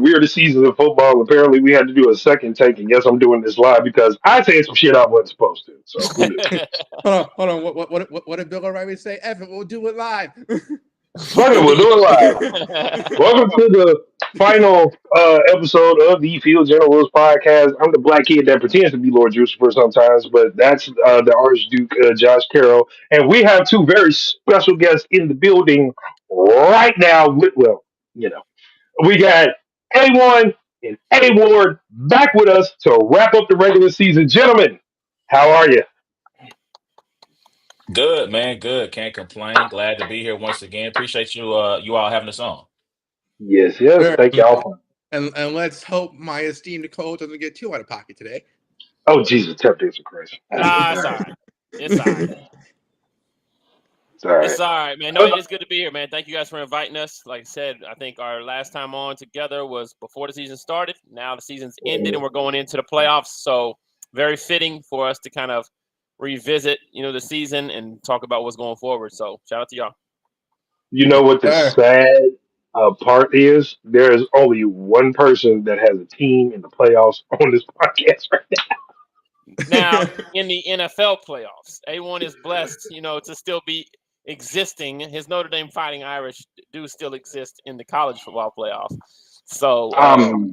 weirdest seasons of football. Apparently, we had to do a second take, and yes, I'm doing this live because I said some shit I wasn't supposed to. So who knew? Hold on. What did Bill O'Reilly say? Evan, we'll do it live. Fuck it, we'll do it live. Welcome to the final episode of the Field Generals podcast. I'm the black kid that pretends to be Lord Jucifer sometimes, but that's the Archduke Josh Carroll, and we have two very special guests in the building right now. Well, you know, we got A1 and A Ward back with us to wrap up the regular season. Gentlemen, how are you? Good, man. Good. Can't complain. Glad to be here once again. Appreciate you all having us on. Yes, yes. Sure. Thank y'all. And let's hope my esteemed co doesn't get too out of pocket today. Oh, Jesus, tap dancing Christ. Nah, it's all right. It's all right. It's all right. It's all right, man. No, it is good to be here, man. Thank you guys for inviting us. Like I said, I think our last time on together was before the season started. Now the season's ended and we're going into the playoffs. So very fitting for us to kind of revisit, the season and talk about what's going forward. So shout out to y'all. You know what the sad part is? There is only one person that has a team in the playoffs on this podcast right Now, in the NFL playoffs, A1 is blessed, to still be existing. His Notre Dame Fighting Irish do still exist in the college football playoffs. So, now.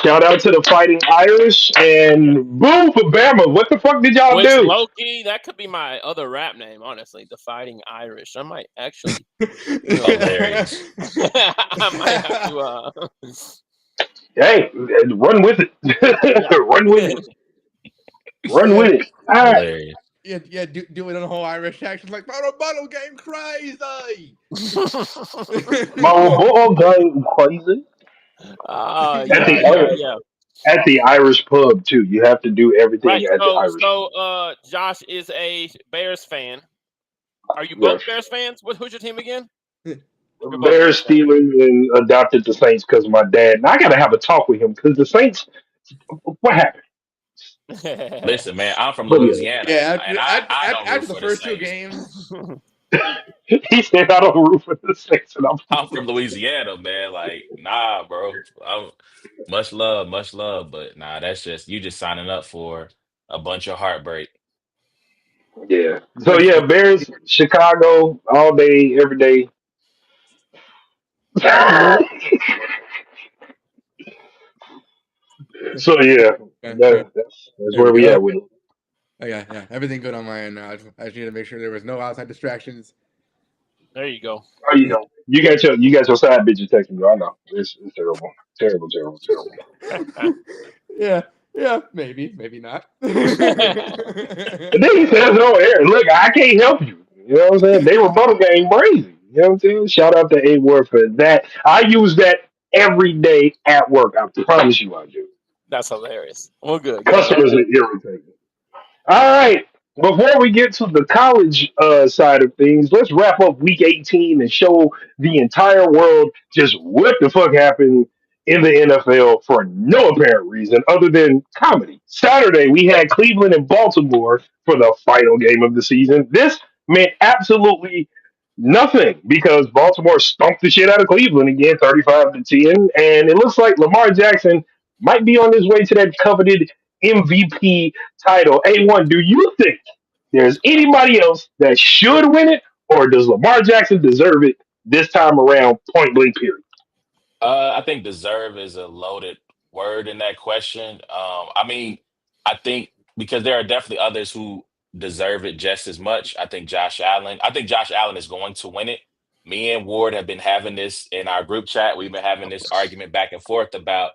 Shout out to the Fighting Irish and boom for Bama. What the fuck did y'all which do? Loki, that could be my other rap name, honestly, the Fighting Irish. I might actually Hilarious. I might have to Hey, run with it. Run with it. Run with it. All right. Hilarious. Yeah, do it on the whole Irish accent, like bottle game crazy. My ball game crazy. yeah. At the Irish pub too. You have to do everything Right. at the Irish pub. So Josh is a Bears fan. Are you both Bears fans? Who's your team again? Bears, Steelers, and adopted the Saints because of my dad. And I got to have a talk with him because the Saints. What happened? Listen, man, I'm from Louisiana. Yeah, and I don't after root the for first the two Saints. games. He said, "I don't root for the Saints," and I'm from Louisiana, man. Like, nah, bro. Much love, but nah, that's just you just signing up for a bunch of heartbreak. Yeah. So yeah, Bears, Chicago, all day, every day. So yeah, that's where we at with it. Oh, yeah. Everything good on my end now. I just need to make sure there was no outside distractions. There you go. Oh, you got your side bitches texting you. I know it's terrible. Yeah, maybe not. And then he says it on air. Look, I can't help you. You know what I'm saying? They rebuttal game crazy. You know what I'm saying? Shout out to A Word for that. I use that every day at work. I promise you I do. That's hilarious. Well, good. Customers are irritating. All right. Before we get to the college side of things, let's wrap up week 18 and show the entire world just what the fuck happened in the NFL for no apparent reason other than comedy. Saturday, we had Cleveland and Baltimore for the final game of the season. This meant absolutely nothing because Baltimore stomped the shit out of Cleveland again, 35-10. And it looks like Lamar Jackson might be on his way to that coveted MVP title. A1, do you think there's anybody else that should win it, or does Lamar Jackson deserve it this time around, point blank, period? I think deserve is a loaded word in that question. I mean, I think because there are definitely others who deserve it just as much. I think Josh Allen is going to win it. Me and Ward have been having this in our group chat. We've been having this argument back and forth about,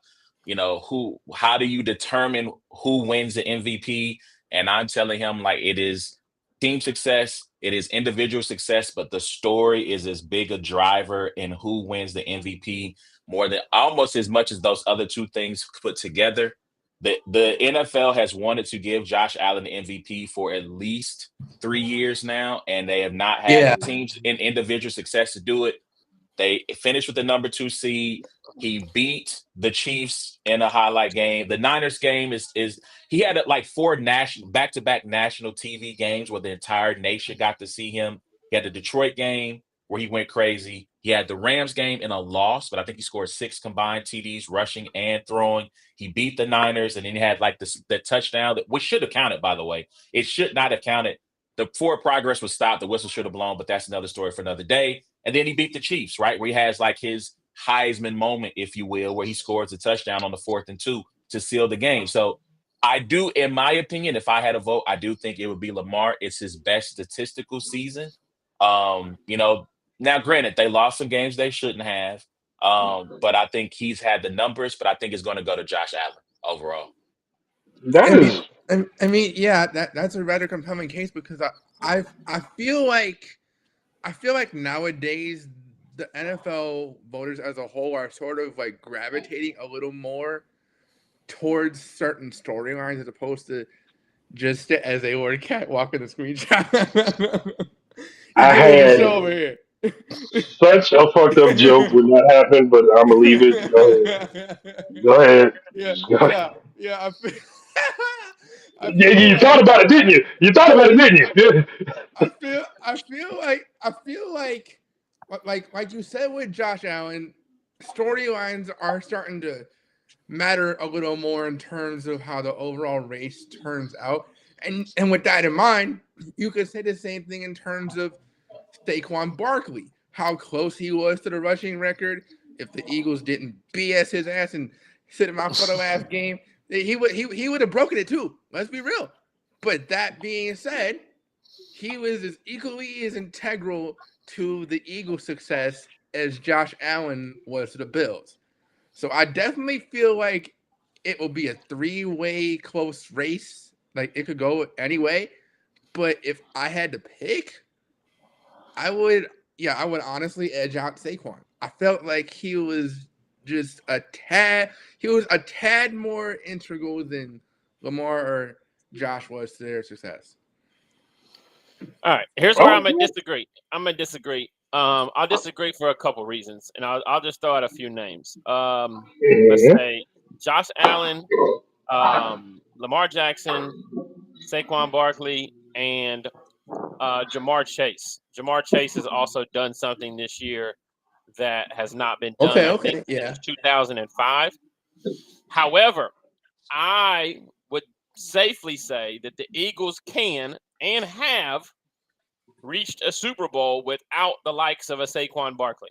how do you determine who wins the MVP? And I'm telling him like it is team success, it is individual success, but the story is as big a driver in who wins the MVP more than almost as much as those other two things put together. The NFL has wanted to give Josh Allen the MVP for at least 3 years now, and they have not had the teams in individual success to do it. They finished with the number 2 seed. He beat the Chiefs in a highlight game. The Niners game is he had like 4 national back-to-back national TV games where the entire nation got to see him. He had the Detroit game where he went crazy. He had the Rams game in a loss, but I think he scored 6 combined TDs, rushing and throwing. He beat the Niners, and then he had like the touchdown which should have counted, by the way. It should not have counted. The forward progress was stopped. The whistle should have blown, but that's another story for another day. And then he beat the Chiefs, right? Where he has like his Heisman moment, if you will, where he scores a touchdown on the 4th and 2 to seal the game. So I do, in my opinion, if I had a vote, I do think it would be Lamar. It's his best statistical season. You know, now granted, they lost some games they shouldn't have. But I think he's had the numbers, but I think it's going to go to Josh Allen overall. That I mean, is I mean, yeah, that's a rather compelling case because I feel like nowadays the NFL voters as a whole are sort of like gravitating a little more towards certain storylines as opposed to just as a word catwalk in the screenshot. He's I giving me the had show over here. such a fucked up joke would not happen, but I'm gonna leave it. Go ahead. Go ahead. Yeah, Go ahead. yeah. I Yeah, feel you thought like about it, didn't you? You thought about it, didn't you? I feel like you said with Josh Allen, storylines are starting to matter a little more in terms of how the overall race turns out. And with that in mind, you could say the same thing in terms of Saquon Barkley, how close he was to the rushing record. If the Eagles didn't BS his ass and sit him out for the last game, he would have broken it too. Let's be real. But that being said, he was as equally as integral to the Eagles' success as Josh Allen was to the Bills. So I definitely feel like it will be a 3-way close race. Like it could go any way. But if I had to pick, I would honestly edge out Saquon. I felt like he was just a tad more integral than Lamar or Josh was to their success. All right, here's where I'm Okay. gonna disagree. I'll disagree for a couple reasons, and I'll just throw out a few names. Let's Mhm. say Josh Allen, Lamar Jackson, Saquon Barkley, and Jamar Chase. Jamar Chase has also done something this year that has not been done, I think, Okay, yeah. since 2005. However, I would safely say that the Eagles can and have reached a Super Bowl without the likes of a Saquon Barkley.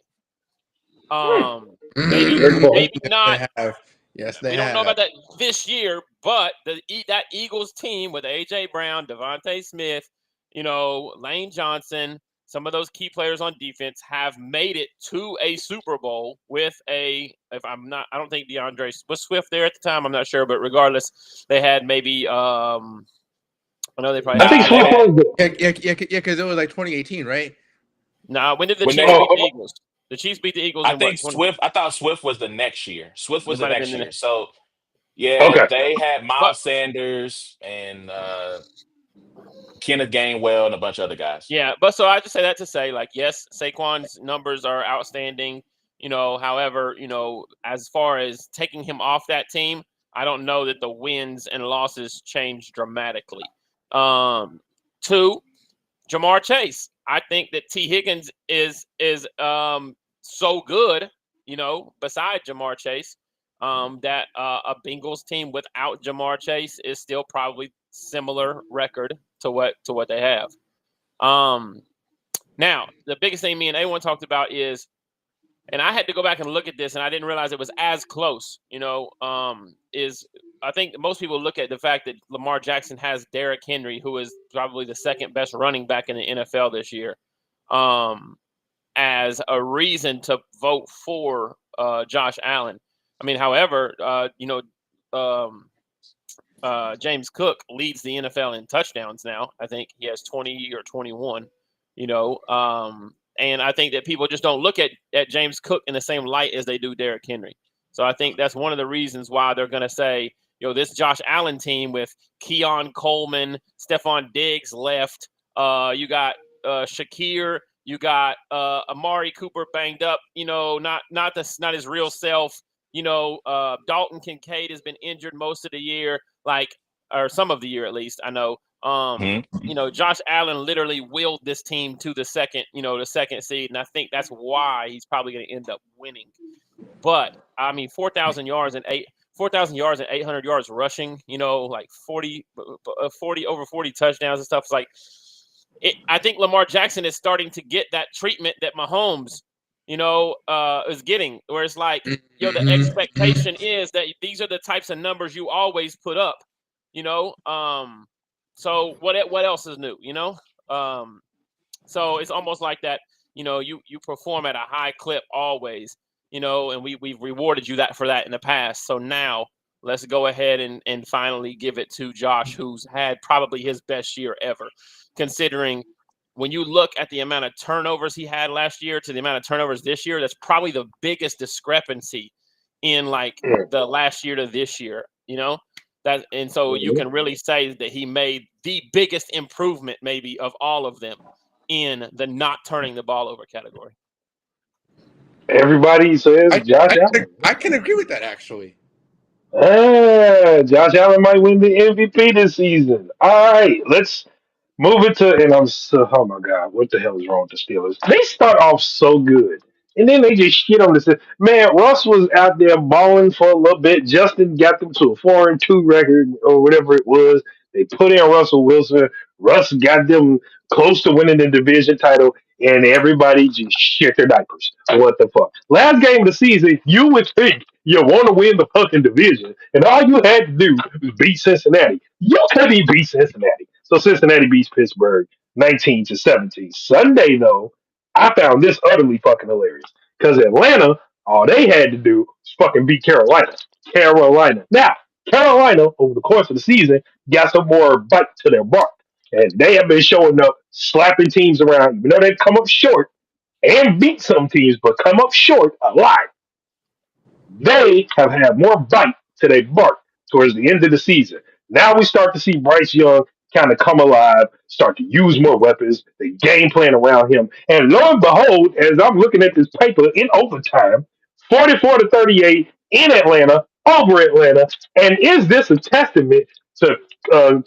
Maybe Good point. maybe not. They have. Yes, they We don't know have. about that this year, but that Eagles team with A.J. Brown, Devontae Smith, Lane Johnson, some of those key players on defense have made it to a Super Bowl with I don't think DeAndre was Swift there at the time. I'm not sure, but regardless, they had maybe I know they probably I had think Nah, some they Swift other. had was the. Yeah, because it was like 2018, right? Nah, when did the when Chiefs they. beat the Oh, Eagles? The Chiefs beat the Eagles I in what? think 20? Swift. I thought Swift was the next year. Swift was It the might have next been in year. the, So yeah, okay. they had but Miles Sanders and Kenneth Gainwell and a bunch of other guys. yeah, but so I just say that to say, like, yes, Saquon's numbers are outstanding. However, as far as taking him off that team, I don't know that the wins and losses change dramatically. Two, Jamar Chase. I think that T. Higgins is so good, beside Jamar Chase, that a Bengals team without Jamar Chase is still probably similar record to what they have. Now the biggest thing me and A1 talked about is, and I had to go back and look at this, and I didn't realize it was as close. Is I think most people look at the fact that Lamar Jackson has Derrick Henry, who is probably the second best running back in the NFL this year, as a reason to vote for Josh Allen. I mean, however, James Cook leads the NFL in touchdowns now. I think he has 20 or 21. And I think that people just don't look at James Cook in the same light as they do Derrick Henry. So I think that's one of the reasons why they're going to say, this Josh Allen team with Keon Coleman, Stephon Diggs left. You got Shakir. You got Amari Cooper banged up. Not his real self. Dalton Kincaid has been injured most of the year, or some of the year at least. I know. Mhm. Josh Allen literally willed this team to the second seed, and I think that's why he's probably going to end up winning. But I mean, 4,000 yards and 800 yards rushing, like 40 over 40 touchdowns and stuff. It's like I think Lamar Jackson is starting to get that treatment that Mahomes, is getting, where it's like, the expectation is that these are the types of numbers you always put up, you know. So what else is new, So it's almost like that, you perform at a high clip always, and we've rewarded you for that in the past. So now let's go ahead and finally give it to Josh, who's had probably his best year ever, considering when you look at the amount of turnovers he had last year to the amount of turnovers this year, that's probably the biggest discrepancy in like the last year to this year, and so you can really say that he made the biggest improvement maybe of all of them in the not turning the ball over category. Everybody says Josh Allen. I can agree with that, actually. Josh Allen might win the MVP this season. All right, let's move it to, and I'm so, oh my God, what the hell is wrong with the Steelers? They start off so good, and then they just shit on this. Man, Russ was out there balling for a little bit. Justin got them to a 4-2 record or whatever it was. They put in Russell Wilson. Russ got them close to winning the division title, and everybody just shit their diapers. What the fuck? Last game of the season, you would think you want to win the fucking division, and all you had to do was beat Cincinnati. You couldn't beat Cincinnati. So Cincinnati beats Pittsburgh 19-17. Sunday, though, I found this utterly fucking hilarious. Because Atlanta, all they had to do was fucking beat Carolina. Carolina. Now, Carolina, over the course of the season, got some more bite to their bark. And they have been showing up, slapping teams around, even though they've come up short and beat some teams, but come up short a lot. They have had more bite to their bark towards the end of the season. Now we start to see Bryce Young kind of come alive, start to use more weapons, the game plan around him. And lo and behold, as I'm looking at this paper in overtime, 44-38 in Atlanta, over Atlanta. And is this a testament to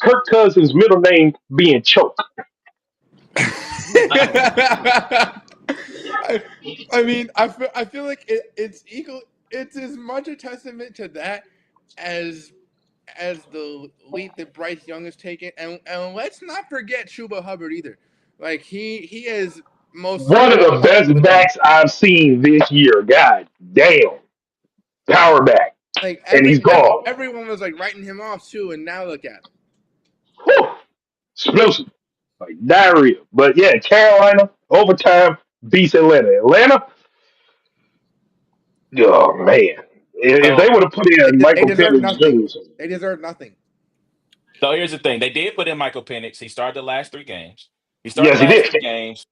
Kirk Cousins' middle name being Choke? I mean, I feel like it's equal. It's as much a testament to that as the leap that Bryce Young has taken, and let's not forget Chuba Hubbard either. Like he has most One of certainly the caught up best with them. backs I've seen this year. God damn. Power back. Like And he's gone. everyone was like writing him off too, and now look at him. Whew. Explosive. Like diarrhea. But yeah, Carolina, overtime, beats Atlanta. Atlanta, oh man. If they So, would have put in They Michael deserve Penix nothing. Jr. They deserve nothing. so here's the thing: they did put in Michael Penix. He started the last three games. He started Yes, the he last did. three games.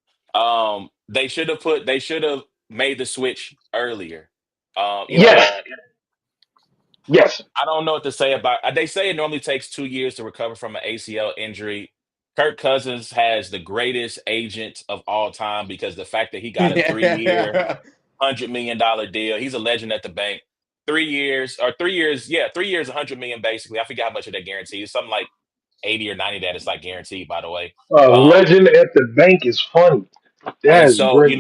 They should have made the switch earlier. Yes. Yes. I don't know what to say about. They say it normally takes 2 years to recover from an ACL injury. Kirk Cousins has the greatest agent of all time because the fact that he got a 3 year, $100 million deal. He's a legend at the bank. 3 years or 3 years, yeah, 3 years, 100 million basically. I forget how much of that guarantee. It's something like 80 or 90 that is like guaranteed, by the way. A Um, legend at the bank is funny. That and is so, great.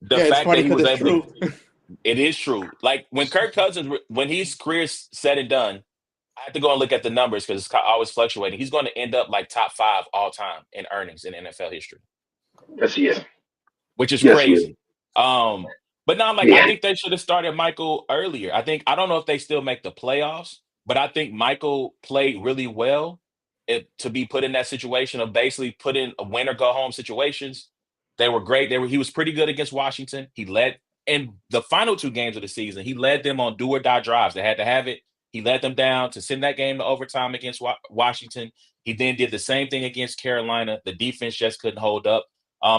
the Yeah, it's fact funny that he because was it's able to, true. it is true. Like when Kirk Cousins, when his career's said and done, I have to go and look at the numbers because it's always fluctuating. He's going to end up like top five all time in earnings in NFL history, Yes, he is. which is Yes, he is. crazy. Um, but now, like, I Yeah. think they should have started Michael earlier. I don't know if they still make the playoffs, but I think Michael played really well to be put in that situation of basically put in a win or go home situations. They were great. He was pretty good against Washington. He led in the final two games of the season. He led them on do or die drives. They had to have it. He led them down to send that game to overtime against Washington. He then did the same thing against Carolina. The defense just couldn't hold up.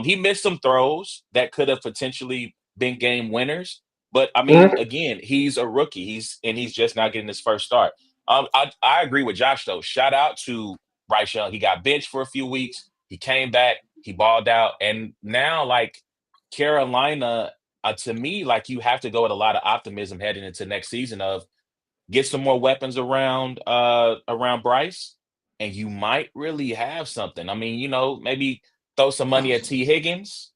He missed some throws that could have potentially been game winners. But I mean, Mhm. again, he's a rookie. He's just not getting his first start. I agree with Josh though. Shout out to Bryce Young. He got benched for a few weeks. He came back. He balled out, and now like Carolina, to me, like you have to go with a lot of optimism heading into next season of get some more weapons around Bryce and you might really have something. I mean, maybe throw some money at T. Thousands. Higgins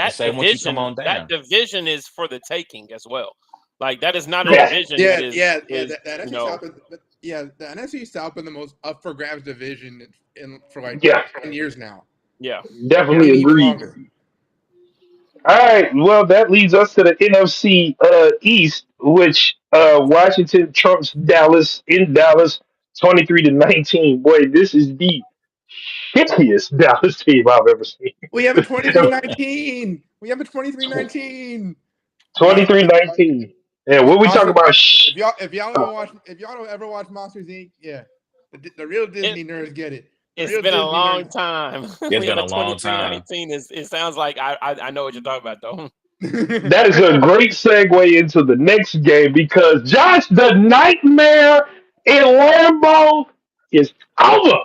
and say, once you come on That down. division is for the taking as well. Like that is not a Yeah. division that Yeah, is yeah, yeah. is That you NFC know South, yeah, the NFC South been the most up for grabs division for like Yeah. 10 years now, yeah. Definitely maybe even agreed. longer. All right. Well, that leads us to the NFC East, which Washington trumps Dallas in Dallas, 23-19. Boy, this is the shittiest Dallas team I've ever seen. We have a 23-19. We have a 23-19. Uh, 23-19. And when we talk Monster. about If y'all don't ever watch Monsters Inc., yeah, the real It Disney nerds get it. The it's real been a Disney long nerds. time. It's We have been a a long time. 23-19. It sounds like I know what you're talking about though. that is a great segue into the next game because Josh, the nightmare in Lambeau is over.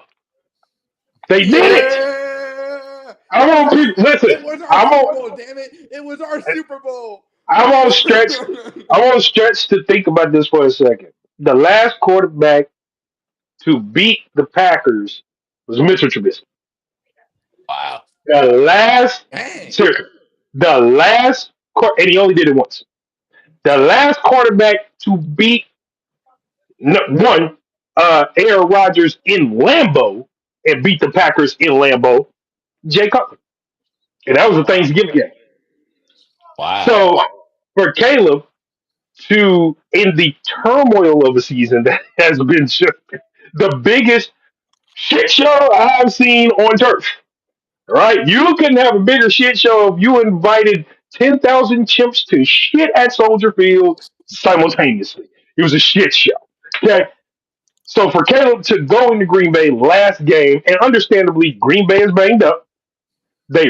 They did it. Yeah, I want people it listen. was our I'm Super on. Bowl. Damn it! It was our Super Bowl. I want stretch. I want stretch to think about this for a second. The last quarterback to beat the Packers was Mitchell Trubisky. Wow. The last, Dang. seriously, the last, and he only did it once. The last quarterback to beat one Aaron Rodgers in Lambeau and beat the Packers in Lambeau, Jay Cutler, and that was a Wow. Thanksgiving game. Wow. So for Caleb to in the turmoil of a season that has been the biggest shit show I've seen on turf. Right? You couldn't have a bigger shit show if you invited 10,000 chimps to shit at Soldier Field simultaneously. It was a shit show. Okay. So for Caleb to go into Green Bay last game, and understandably, Green Bay is banged up. They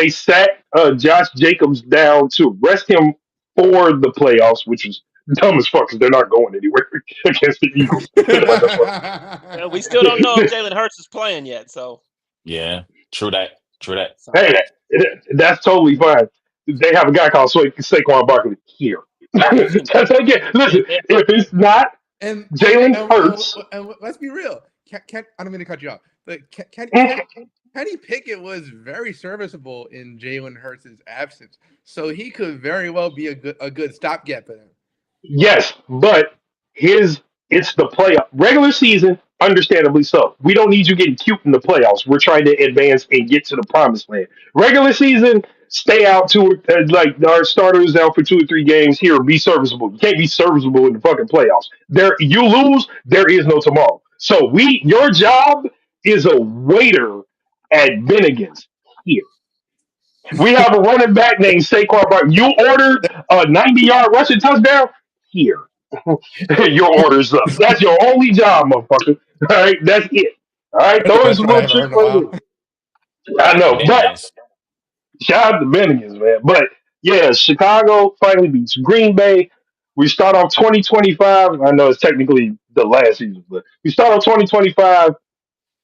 sat Josh Jacobs down to rest him for the playoffs, which is dumb as fuck because they're not going anywhere against the Eagles. What the fuck? Well, we still don't know if Jalen Hurts is playing yet, so Yeah. True that. True that. so Hey, that's totally fine. They have a guy called Saquon Barkley here. listen, That's again. Listen, it, if it's not and Jalen Hurts, let's be real. I don't mean to cut you off, but mm, Kenny Pickett was very serviceable in Jalen Hurts' absence, so he could very well be a good stopgap for them. yes, but his it's the playoff regular season. Understandably so. We don't need you getting cute in the playoffs. We're trying to advance and get to the promised land. Regular season, stay out like our starters out for 2 or 3 games here. Be serviceable. You can't be serviceable in the fucking playoffs. You lose. There is no tomorrow. So your job is a waiter at Bennigan's here. We have a running back named Saquon Barkley. You ordered a 90-yard rushing touchdown here. Your order's up. That's your only job, motherfucker. All right, that's it. All right, That's the throw in best some one I little ever heard chick in a while. fil I Hey, know, but Bennigan's. shout out to Bennigan's, man. But yeah, Chicago finally beats Green Bay. We start off 2025. I know it's technically the last season, but we start off 2025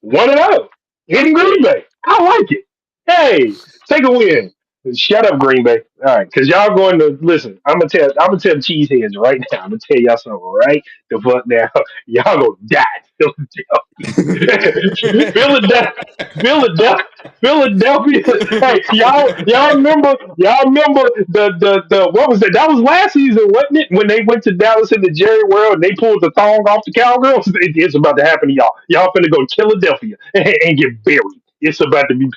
1-0 in Green hey, Bay. I like it. Hey, take a win. Shut up, Green Bay. All right, because y'all going to listen. I'm gonna tell the cheeseheads right now. I'm gonna tell y'all something right the fuck now. Y'all gonna die. Philadelphia, Philadelphia, Philadelphia. Hey, y'all remember the what was that? That was last season, wasn't it? When they went to Dallas in the Jerry World and they pulled the thong off the cowgirls. It's about to happen to y'all. Y'all finna go to Philadelphia and get buried. It's about to be.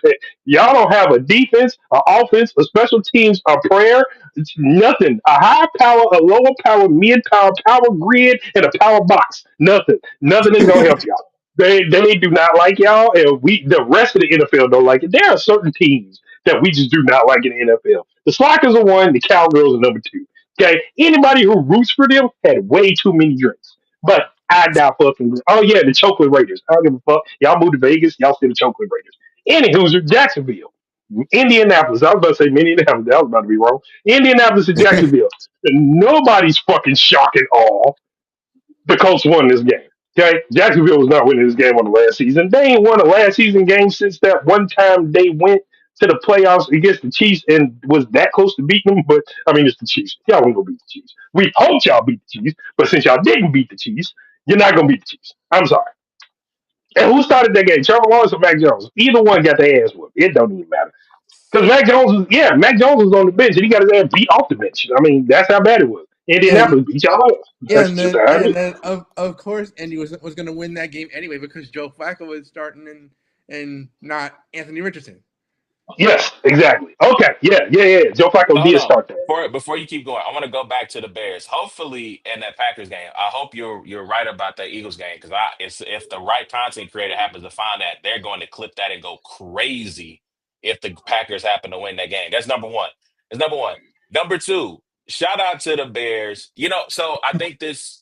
Y'all don't have a defense, an offense, a special teams, a prayer. It's nothing. A high power, a lower power, mid power, power grid, and a power box. Nothing. Nothing is gonna help y'all. They do not like y'all, and the rest of the NFL don't like it. There are certain teams that we just do not like in the NFL. The Slackers are one, the Cowgirls are number two. Okay, anybody who roots for them had way too many drinks. But I doubt fucking. Oh yeah, the Chocolate Raiders. I don't give a fuck. Y'all moved to Vegas, y'all still the Chocolate Raiders. Anywho's Jacksonville, Indianapolis. I was about to say Minneapolis. That was about to be wrong. Indianapolis and Jacksonville. Nobody's fucking shock at all the Colts won this game. Okay, Jacksonville was not winning this game on the last season. They ain't won a last season game since that one time they went to the playoffs against the Chiefs and was that close to beating them. But I mean, it's the Chiefs. Y'all ain't gonna beat the Chiefs. We hoped y'all beat the Chiefs, but since y'all didn't beat the Chiefs, you're not gonna beat the Chiefs. I'm sorry. And who started that game? Trevor Lawrence or Mac Jones? Either one got their ass whooped. It don't even matter. Because See, Mac Jones was on the bench and he got his ass beat off the bench. I mean, that's how bad it was. and Indianapolis beat y'all ass. yeah, That's and just then how it and is. then of course Indy was going to win that game anyway because Joe Flacco was starting and not Anthony Richardson. Yes, exactly. Okay, yeah. Joe Flacco Hold did on. start that. Before you keep going, I want to go back to the Bears. Hopefully, in that Packers game, I hope you're right about that Eagles game because it's if the right content creator happens to find that, they're going to clip that and go crazy if the Packers happen to win that game. That's number one. That's number one. Number two, shout out to the Bears. So I think this.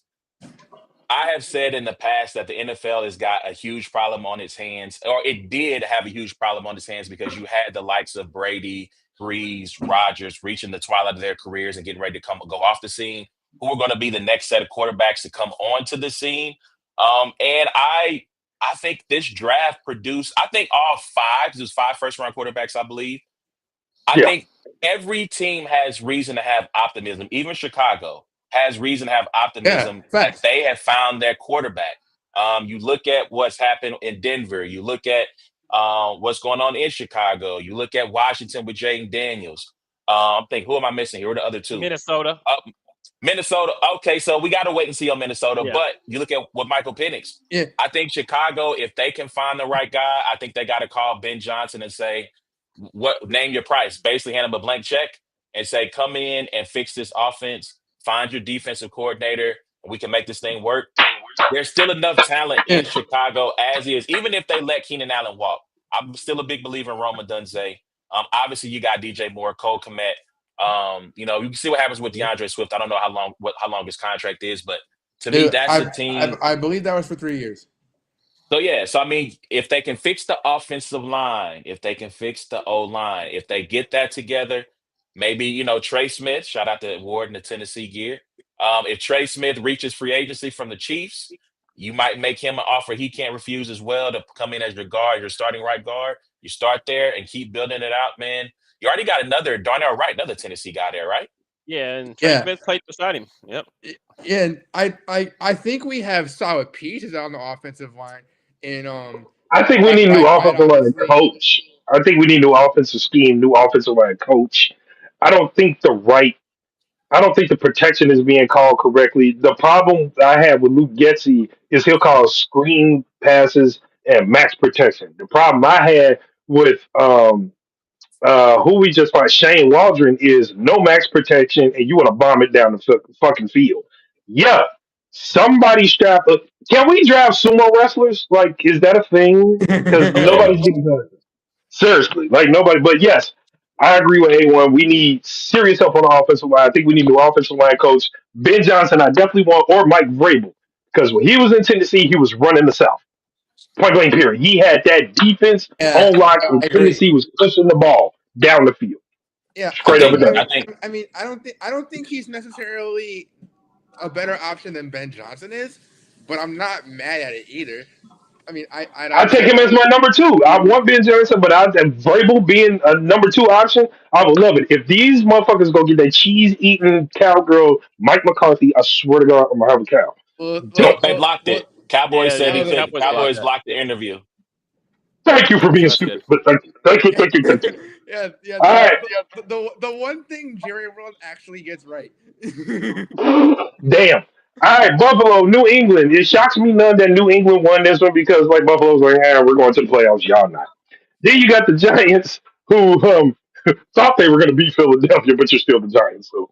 I have said in the past that the NFL has got a huge problem on its hands, or it did have a huge problem on its hands because you had the likes of Brady, Breeze, Rodgers reaching the twilight of their careers and getting ready to go off the scene. Who are going to be the next set of quarterbacks to come onto the scene? And I think this draft produced. I think all five. 'Cause there's five first round quarterbacks, I believe. I Yeah, think every team has reason to have optimism. Even Chicago has reason to have Yeah, optimism that facts. they have found their quarterback. You look at what's happened in Denver. You look at what's going on in Chicago. You look at Washington with Jaden Daniels. I'm thinking, who am I missing here? Who are the other two? Minnesota. Uh, Minnesota. Okay, so we got to wait and see on Minnesota. Yeah. But you look at what Michael Penix. Yeah, I think Chicago, if they can find the right guy, I think they got to call Ben Johnson and say, "What name your price?" Basically, hand him a blank check and say, "Come in and fix this offense. Find your defensive coordinator, and we can make this thing work." There's still enough talent yeah, in Chicago as is, even if they let Keenan Allen walk. I'm still a big believer in Roma Dunze. Obviously, you got DJ Moore, Cole Kmet. You can see what happens with DeAndre Swift. I don't know how long his contract is, but to me, yeah. that's a team. I believe that was for 3 years. So yeah, so I mean, if they can fix the offensive line, if they can fix the O line, if they get that together, maybe Trey Smith. Shout out to Ward in the Tennessee gear. If Trey Smith reaches free agency from the Chiefs, you might make him an offer he can't refuse as well to come in as your guard, your starting right guard. You start there and keep building it out, man. You already got another Darnell Wright, another Tennessee guy there, right? Yeah, and Trey Yeah, Smith played beside him. Yep. yeah. And I think we have solid pieces on the offensive line, and I think we that need a new might offensive line honestly. coach. I think we need new offensive scheme, new offensive line coach. I don't think the right I don't think the protection is being called correctly. The problem I have with Luke Getzey is he'll call screen passes and max protection. The problem I had with who we just find Shane Waldron is no max protection and you want to bomb it down the fucking field. Yeah, somebody strap up. Can we draft sumo wrestlers? Like, is that a thing? Because Yeah. nobody's getting done. Seriously, like nobody. But yes, I agree with A1. We need serious help on the offensive line. I think we need a new offensive line coach. Ben Johnson, I definitely want, or Mike Vrabel, because when he was in Tennessee, he was running the South. Point blank period. He had that defense Yeah, on lock, and I agree. Tennessee was pushing the ball down the field, Yeah, I straight up think and down. I think I don't think he's necessarily a better option than Ben Johnson is, but I'm not mad at it either. I mean, I'd I take him also as my number two. I want Ben Johnson, but Vrabel being a number two option, I would love it. If these motherfuckers go get that cheese eating cowgirl Mike McCarthy, I swear to God, I'm gonna have a cow. well, Don't. well, they well, blocked well, it. Cowboys Yeah, said that he was the a couldn't. Cowboys blocked Cowboys that. blocked the interview. Thank you for being So that's good. stupid. But thank you. yeah, yeah. All right. The one thing Jerry World actually gets right. Damn. All right, Buffalo, New England. It shocks me none that New England won this one because like Buffalo's like, we're going to the playoffs. Y'all not. Then you got the Giants who thought they were going to beat Philadelphia, but you're still the Giants. So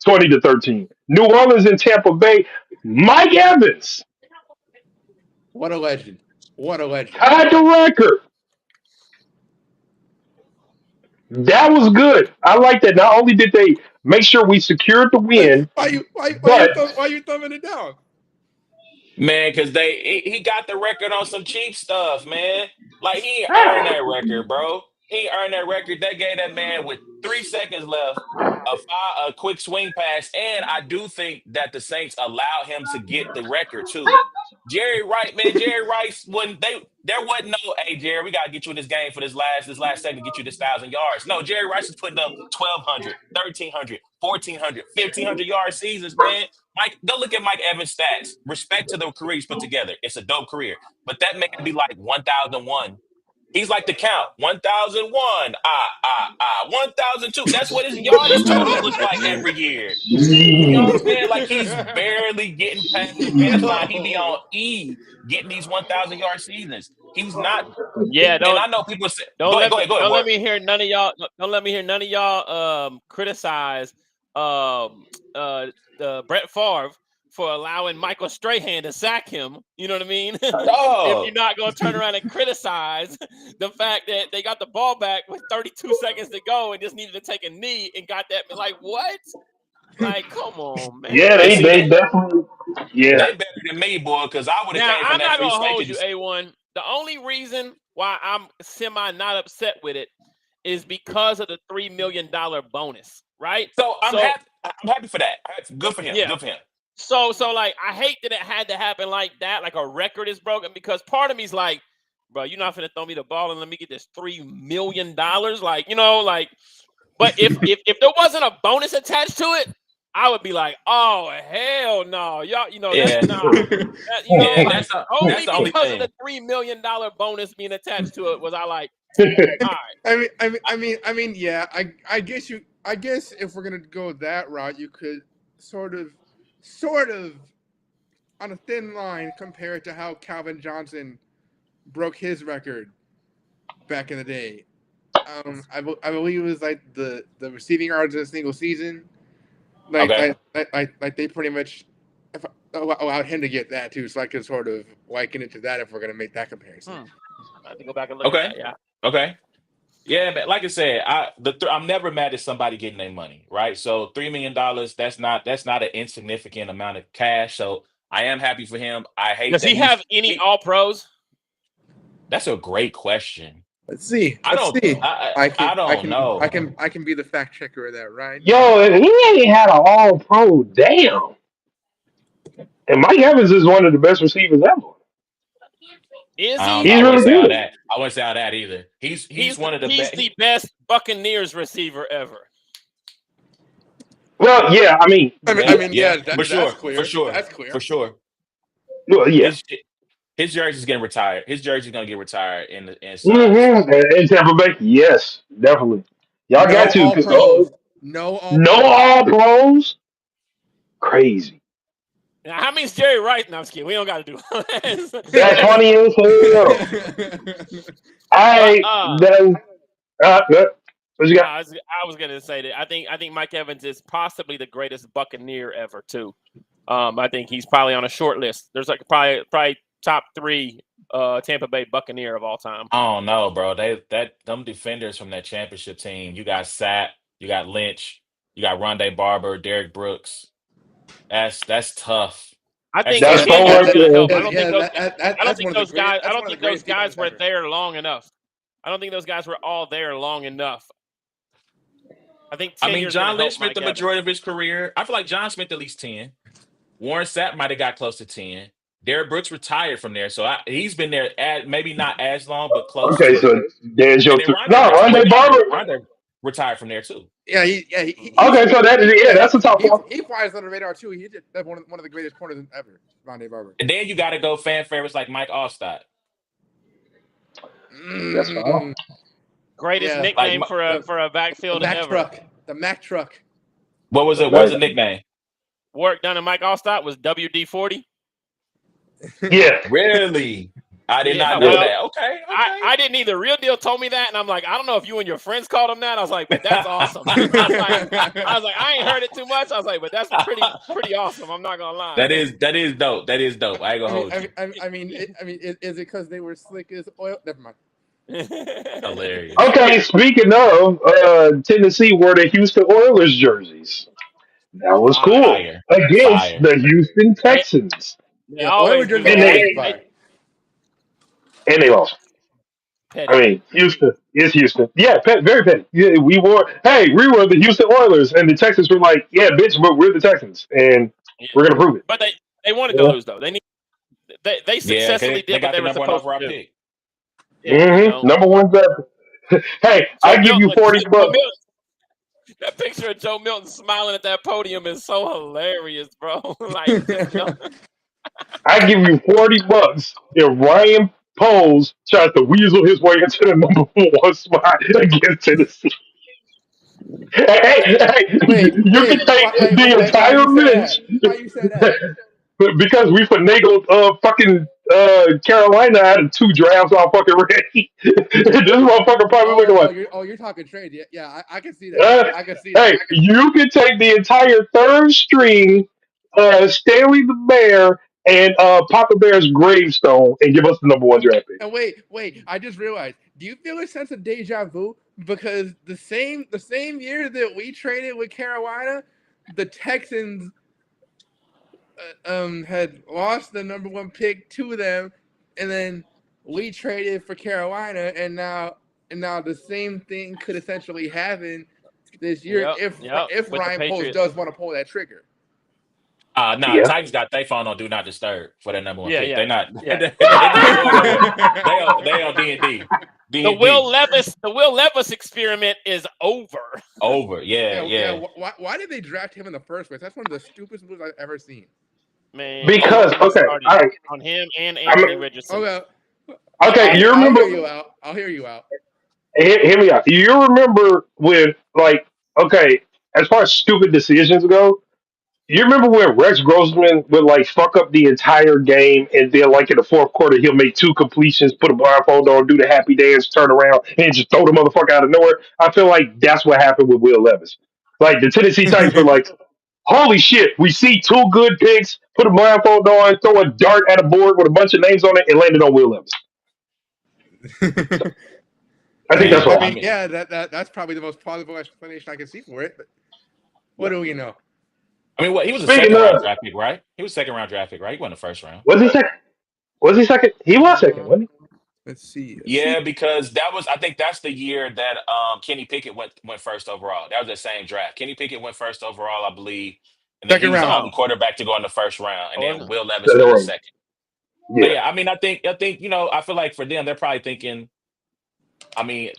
20-13. New Orleans and Tampa Bay. Mike Evans What a legend! What a legend! tied the record. That was good. I like that. Not only did they make sure we secured the win, but Why you thumbing it down? Man, because he got the record on some cheap stuff, man. Like he ain't earned that record, bro. He ain't earned that record. They gave that man with 3 seconds left a quick swing pass, and I do think that the Saints allowed him to get the record too. Jerry Rice, man, Jerry Rice when There wasn't no, hey Jerry, we gotta get you in this game for this last segment, get you this 1,000 yards. No, Jerry Rice is putting up 1,200, 1,300, 1,400, 1,500 yard seasons, man. Mike, go look at Mike Evans' stats. Respect to the career he's put together. It's a dope career. But that man be like 1,001. He's like the count. 1,001. 1,002. That's what his yardage totals look like every year. You know what I'm saying? Like he's barely getting past the finish line. He be on E getting these 1,000 yard seasons. He's not, Yeah, and I know people say, don't go ahead, let go me ahead, go ahead, don't let Ward. me hear none of y'all don't let me hear none of y'all criticize Brett Favre for allowing Michael Strahan to sack him. You know what I mean? If Dog. you're not going to turn around and criticize the fact that they got the ball back with 32 seconds to go and just needed to take a knee and got that, like, what? Like, come on, man. Yeah, And they see, they definitely. Yeah, they better than me, boy, because I would have Now, came from I'm that not free going to hold safety. you, A1. The only reason why I'm semi not upset with it is because of the $3 million bonus, right? So I'm So, happy. I'm happy for that. Good for him. yeah. Good for him. So like, I hate that it had to happen like that, like a record is broken, because part of me's like, bro, you're not finna throw me the ball and let me get this $3 million. Like, like, but if there wasn't a bonus attached to it, I would be like, oh, hell no. Y'all, Yeah. that's not, Yeah, like, that's only the only because of thing. the $3 million bonus being attached to it was I like, all right. Yeah. I guess if we're gonna go that route, you could sort of, on a thin line compare it to how Calvin Johnson broke his record back in the day. I believe it was like the receiving yards in a single season. Okay. Like they pretty much allowed him to get that too. So I could sort of liken it to that if we're gonna make that comparison. I have to go back and look Okay. at that. Yeah. Okay. Yeah, man. Like I said, I'm never mad at somebody getting their money, right? So $3 million, that's not an insignificant amount of cash. So I am happy for him. I hate Does that he have any All Pros? That's a great question. Let's see. I don't. I don't know. I can be the fact checker of that, right? yo, and he ain't had an All Pro. Damn. And Mike Evans is one of the best receivers ever. Is I don't he? know. He's I wouldn't really say all good. that. I wouldn't say all that either. He's one of the He's best. the best Buccaneers receiver ever. Well, yeah, I mean, Yeah, for that's sure, clear. for sure, That's clear. for sure. well, yeah. His jersey's getting retired. His jersey's gonna get retired in size. Mm-hmm. In Tampa Bay, yes, definitely. Y'all No got to, all because pros. No all no pros. All Pros, crazy. Now, how many's Jerry Rice? No, I'm just kidding. We don't got to do it. That's funny as hell. I then what you got? I was gonna say that I think Mike Evans is possibly the greatest Buccaneer ever too. I think he's probably on a short list. There's like probably top 3 Tampa Bay Buccaneer of all time. I don't know, bro. Them defenders from that championship team. You got Sapp, you got Lynch, you got Rondé Barber, Derek Brooks. That's tough. I think That's Kenny four was right going to help. there. I don't think those guys. I don't think those guys were there long enough. I don't think those guys were all there long enough. I think 10 years John gonna Lynch help spent Mike the Evans. majority of his career. I feel like John spent at least 10. Warren Sapp might have got close to 10. Derek Brooks retired from there, so he's been there maybe not as long, but close Okay, to it. so there's your And then three. No, Rondé Barber. Rondé retired from there too. Yeah, Okay, so that's a top 4. He flies under the radar too. He did one of the greatest corners ever, Rondé Barber. And then you got to go fan favorites like Mike Allstott. That's fine. Greatest nickname for a backfield ever. The Mack truck. What was it? What was the nickname? Work done in Mike Allstott was WD-40. Yeah. Really? I did not know that. Okay. I didn't either. Real Deal told me that, and I'm like, I don't know if you and your friends called him that. I was like, but that's awesome. I was like, I ain't heard it too much. I was like, but that's pretty awesome. I'm not gonna lie. That is dope. That is dope. I ain't gonna hold you. I mean, is it because they were slick as oil? Never mind. Hilarious. Okay, speaking of Tennessee, wore the Houston Oilers jerseys. That was cool against the Houston Texans. They always do. And they lost. Petty. I mean, Houston is Houston. Yeah, very petty. Yeah, we were the Houston Oilers, and the Texans were like, yeah, bitch, but we're the Texans, and we're gonna prove it. But they wanted to lose though. They successfully did they what got they the were number one supposed overall to do. pick. Yeah, Number one draft. Hey, I Joe give you Milton. 40 Joe bucks. Milton. That picture of Joe Milton smiling at that podium is so hilarious, bro. Like just I give you 40 bucks if Ryan Poles tries to weasel his way into the number one spot against Tennessee. Hey, you can take the why entire you say bench that? Why you say that? because we finagled fucking Carolina out of two drafts all fucking ready. This motherfucker probably looking like, You're talking trade. Yeah, I can see that. uh, I can see that. hey, you can take the entire third string, Stanley the Bear, and Papa Bear's gravestone and give us the number one draft pick. And wait, I just realized. Do you feel a sense of deja vu? Because the same year that we traded with Carolina, the Texans had lost the number one pick to them, and then we traded for Carolina, and now the same thing could essentially happen this year if with the Ryan Post Patriots. does want to pull that trigger. Nah, Yeah. Titans got their phone on do not disturb for that number one Yeah, pick. They yeah, not yeah. they not going nowhere. They on D and D. The Will Levis experiment is over. Over. Yeah. Why did they draft him in the first place? That's one of the stupidest moves I've ever seen. Man, don't Because get me started all right, on him and I'm Anthony Richardson. Okay, okay. You I'll remember? hear you out. I'll hear you out. Hear me out. You remember when, like, okay, as far as stupid decisions go, you remember when Rex Grossman would like fuck up the entire game, and then like in the fourth quarter he'll make two completions, put a blindfold on, do the happy dance, turn around, and just throw the motherfucker out of nowhere. I feel like that's what happened with Will Levis. Like the Tennessee Titans were like, "Holy shit, we see two good picks, put a blindfold on, throw a dart at a board with a bunch of names on it, and landed on Will Levis." I think Hey, that's what I happened. mean, Yeah, that's probably the most plausible explanation I can see for it. But what do we know? what? He was a Speaking second round of, draft pick, right? He was a second round draft pick, right? He wasn't the first round. was he second? Was he second? He was second, Uh, wasn't let's see. Yeah, because I think that's the year that Kenny Pickett went first overall. That was the same draft. Kenny Pickett went first overall, I believe, and then he Second was the round. only quarterback to go in the first round, and Oh, was then it? Will Levis went the he? second. So Yeah. yeah, I mean, I think I feel like for them, they're probably thinking. I mean,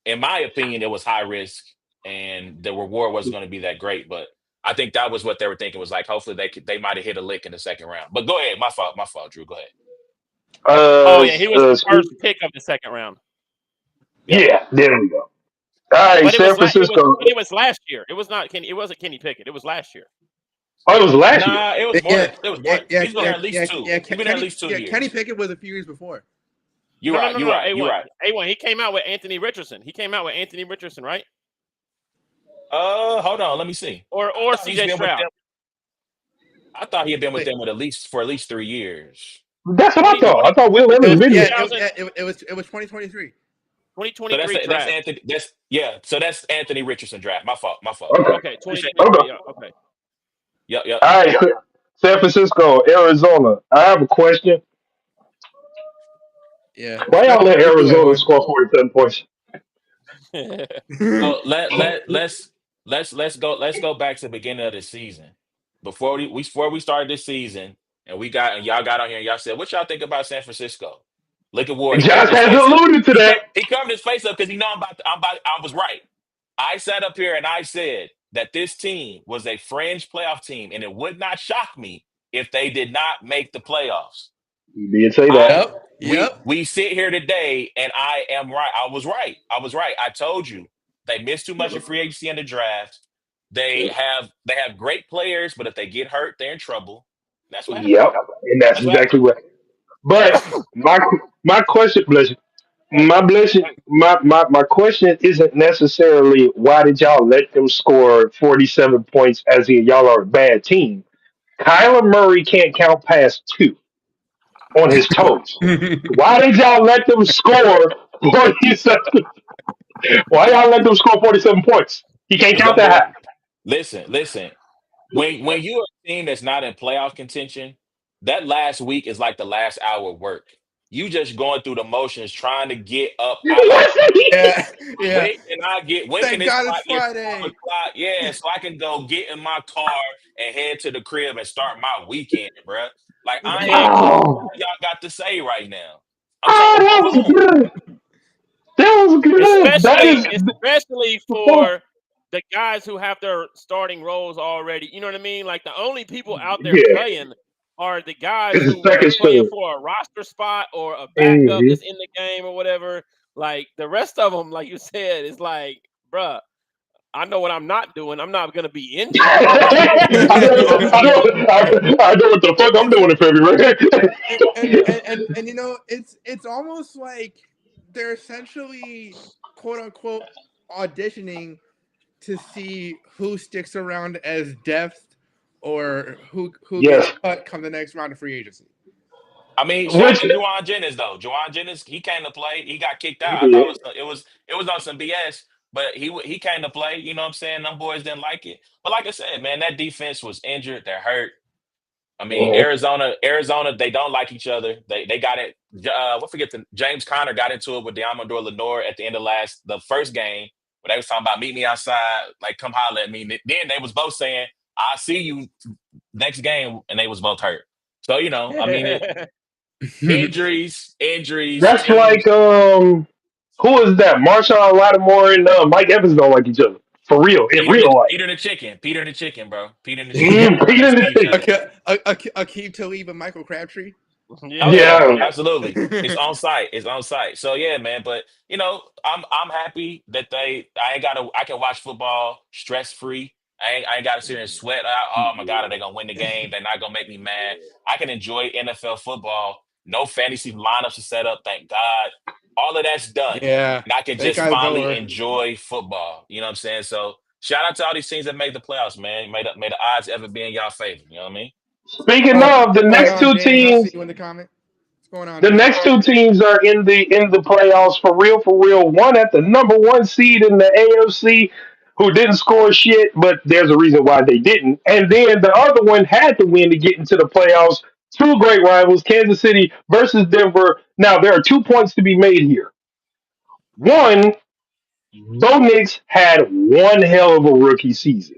in my opinion, it was high risk, and the reward wasn't going to be that great. But I think that was what they were thinking was like, hopefully they might have hit a lick in the second round. But go ahead, my fault, Drew. Go ahead. Oh yeah, he was the first Speak, pick of the second round. Yep. yeah, there we go. All right, But San Francisco. it was last year. It was not Kenny. It wasn't Kenny Pickett. It was last year. Oh, it was last year. Nah, it was more Yeah, than it was yeah, more. yeah, He's been yeah, there at least two. yeah. He's been there at least 2 Kenny years. Pickett was a few years before. You're No, no, right. no, You're no. right. You're right. A1. He came out with Anthony Richardson. He came out with Anthony Richardson, right? Hold on. Let me see. Or I thought he's CJ been with Stroud. them. I thought he had been with Wait, them with for at least 3 years. That's what I 20, thought. 20, I thought Will it Levis was been yeah, here. 2000, it was 2023. So that's 2023 that's draft. Anthony. So that's Anthony Richardson draft. My fault. My fault. Okay, Okay, Appreciate. 2023. okay. Yeah, okay. Yep. All right, San Francisco, Arizona. I have a question. Yeah, Why y'all let speak away, Arizona boy. score 47 points? So let's go back to the beginning of the season. Before we started this season, and y'all got on here and y'all said, what y'all think about San Francisco? Look at Ward. He Josh covered his has face up. alluded to that. He covered his face up because he know I was right. I sat up here and I said that this team was a fringe playoff team, and it would not shock me if they did not make the playoffs. He did say that. I Yep, we yep. we sit here today and I am right. I was right. I told you they missed too much in free agency and the draft. They have great players, but if they get hurt, they're in trouble. That's what happened. Yep, and that's That's what exactly happened. what. But my question, blessing, my blessing, my question isn't necessarily why did y'all let them score 47 points as in y'all are a bad team. Kyler Murray can't count past two on his toes. Why did y'all let them score 47? Why y'all let them score 47 points? He can't Because count number that one, high. listen. When you're a team that's not in playoff contention, that last week is like the last hour of work. You just going through the motions trying to get up out of Yeah, yeah. when can Thank this God it's clock get 12 Friday. o'clock? Yeah, so I can go get in my car and head to the crib and start my weekend, bruh. Like I ain't Man, listening to Oh, what y'all got to say right now. I'm saying that at was home, good. That was good. That especially is especially before. for the guys who have their starting roles already. You know what I mean? Like the only people out there Yeah, playing are the guys it's the who are second playing string. for a roster spot or a backup Mm-hmm. that's in the game or whatever. Like the rest of them, like you said, is like, bruh, I know what I'm not doing. I'm not gonna be injured. Like, I'm I know what the fuck I'm and, doing in February. and you know, it's almost like they're essentially quote unquote auditioning to see who sticks around as depth or who gets Yes, cut come the next round of free agency. I mean, shout out which to Juwan Jennings though. Juwan Jennings, he came to play. He got kicked he out. I thought did. it was on some BS, but he came to play. You know what I'm saying? Them boys didn't like it. But like I said, man, that defense was injured. They're hurt. I mean, Mhm. Arizona, they don't like each other. They got it. What forget the James Conner got into it with Deommodore Lenore at the end of the first game, where they was talking about meet me outside, like come holler at me. Then they was both saying, "I'll see you next game," and they was both hurt. So I mean, injuries, That's like teams. who is that? Marshawn Lattimore and Mike Evans don't like each other for real in real life. Peter and the chicken, bro. Peter and the chicken. They don't Peter mess and with the each chicken. other. Akeem Talib and Michael Crabtree. Oh yeah, Yeah. Yeah, absolutely. It's on site. It's on site. So yeah, man. But I'm happy that I can watch football stress free. I ain't gotta sit here and sweat out. Oh my God, are they gonna win the game? They're not gonna make me mad. I can enjoy NFL football. No fantasy lineups are set up, thank God. All of that's done. Yeah, And I can thank just God it's finally over. enjoy football. You know what I'm saying? So shout out to all these teams that made the playoffs, man. May the odds ever be in y'all favor. You know what I mean? speaking of the What's going next on, two James? I see teams, you in the comment. What's going on, the James? next two teams are in the playoffs for real, for real. One at the number one seed in the AFC, who didn't score shit, but there's a reason why they didn't. And then the other one had to win to get into the playoffs. Two great rivals, Kansas City versus Denver. Now there are 2 points to be made here. One, Bo Nix had one hell of a rookie season.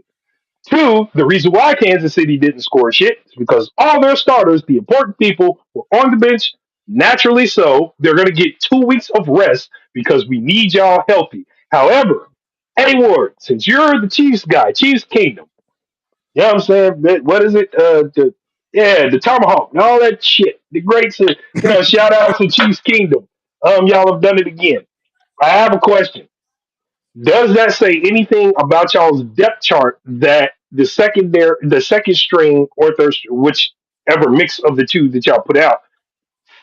Two, the reason why Kansas City didn't score shit is because all their starters, the important people, were on the bench. Naturally so. They're going to get 2 weeks of rest because we need y'all healthy. However, A Ward, since you're the Chiefs guy, Chiefs Kingdom, you know what I'm saying? What is it? The Tomahawk and all that shit. The greats, shout out to Chiefs Kingdom. Y'all have done it again. I have a question. Does that say anything about y'all's depth chart that the second string or third, whichever mix of the two that y'all put out,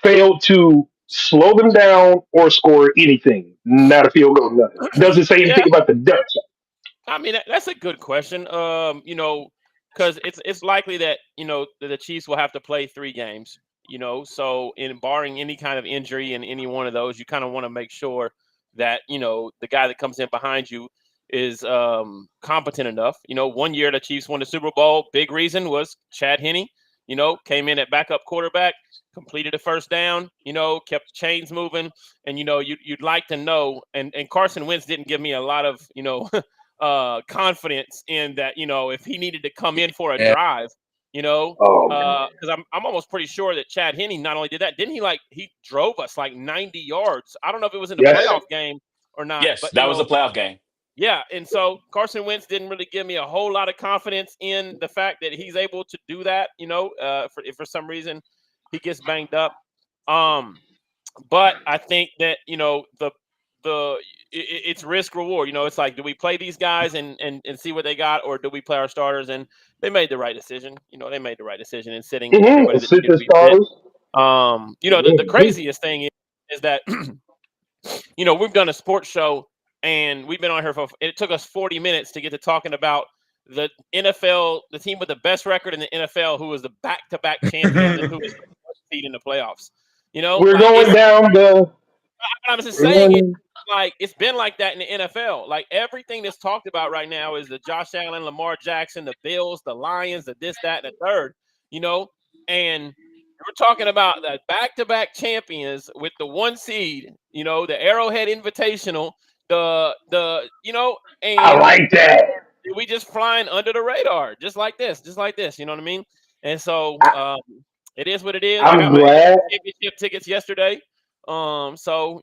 failed to slow them down or score anything? Not a field goal, nothing. Does it say Yeah. anything about the depth chart? I mean, that's a good question. Because it's likely that the Chiefs will have to play 3 games. So in barring any kind of injury in any one of those, you kind of want to make sure that the guy that comes in behind you is competent enough. One year the Chiefs won the Super Bowl. Big reason was Chad Henne. Came in at backup quarterback, completed a first down. Kept the chains moving, and you'd like to know. And Carson Wentz didn't give me a lot of confidence in that, if he needed to come in for a Yeah. drive, Oh, because I'm almost pretty sure that Chad Henne not only did that, didn't he drove us like 90 yards. I don't know if it was in the yes. playoff game or not, Yes, but that was a playoff game. yeah. And so Carson Wentz didn't really give me a whole lot of confidence in the fact that he's able to do that, if for some reason he gets banged up. Um, but I think that the it's risk reward. It's like, do we play these guys and see what they got, or do we play our starters? And they made the right decision. They made the right decision in sitting Mm-hmm. everybody that Sit needed the to be sit. starters. The Mm-hmm. craziest thing is that we've done a sports show and we've been on here for. It took us 40 minutes to get to talking about the NFL, the team with the best record in the NFL, who was the back-to-back champions and who was the first seed in the playoffs. We're Like going it's. down the. I was just We're saying it. going, Like it's been like that in the NFL. Like everything that's talked about right now is the Josh Allen, Lamar Jackson, the Bills, the Lions, the this, that, and the third. You know, and we're talking about the back-to-back champions with the 1 seed. The Arrowhead Invitational. I And like that. we just flying under the radar, just like this. You know what I mean? And so I, it is what it is. I I'm got my glad. championship tickets yesterday. So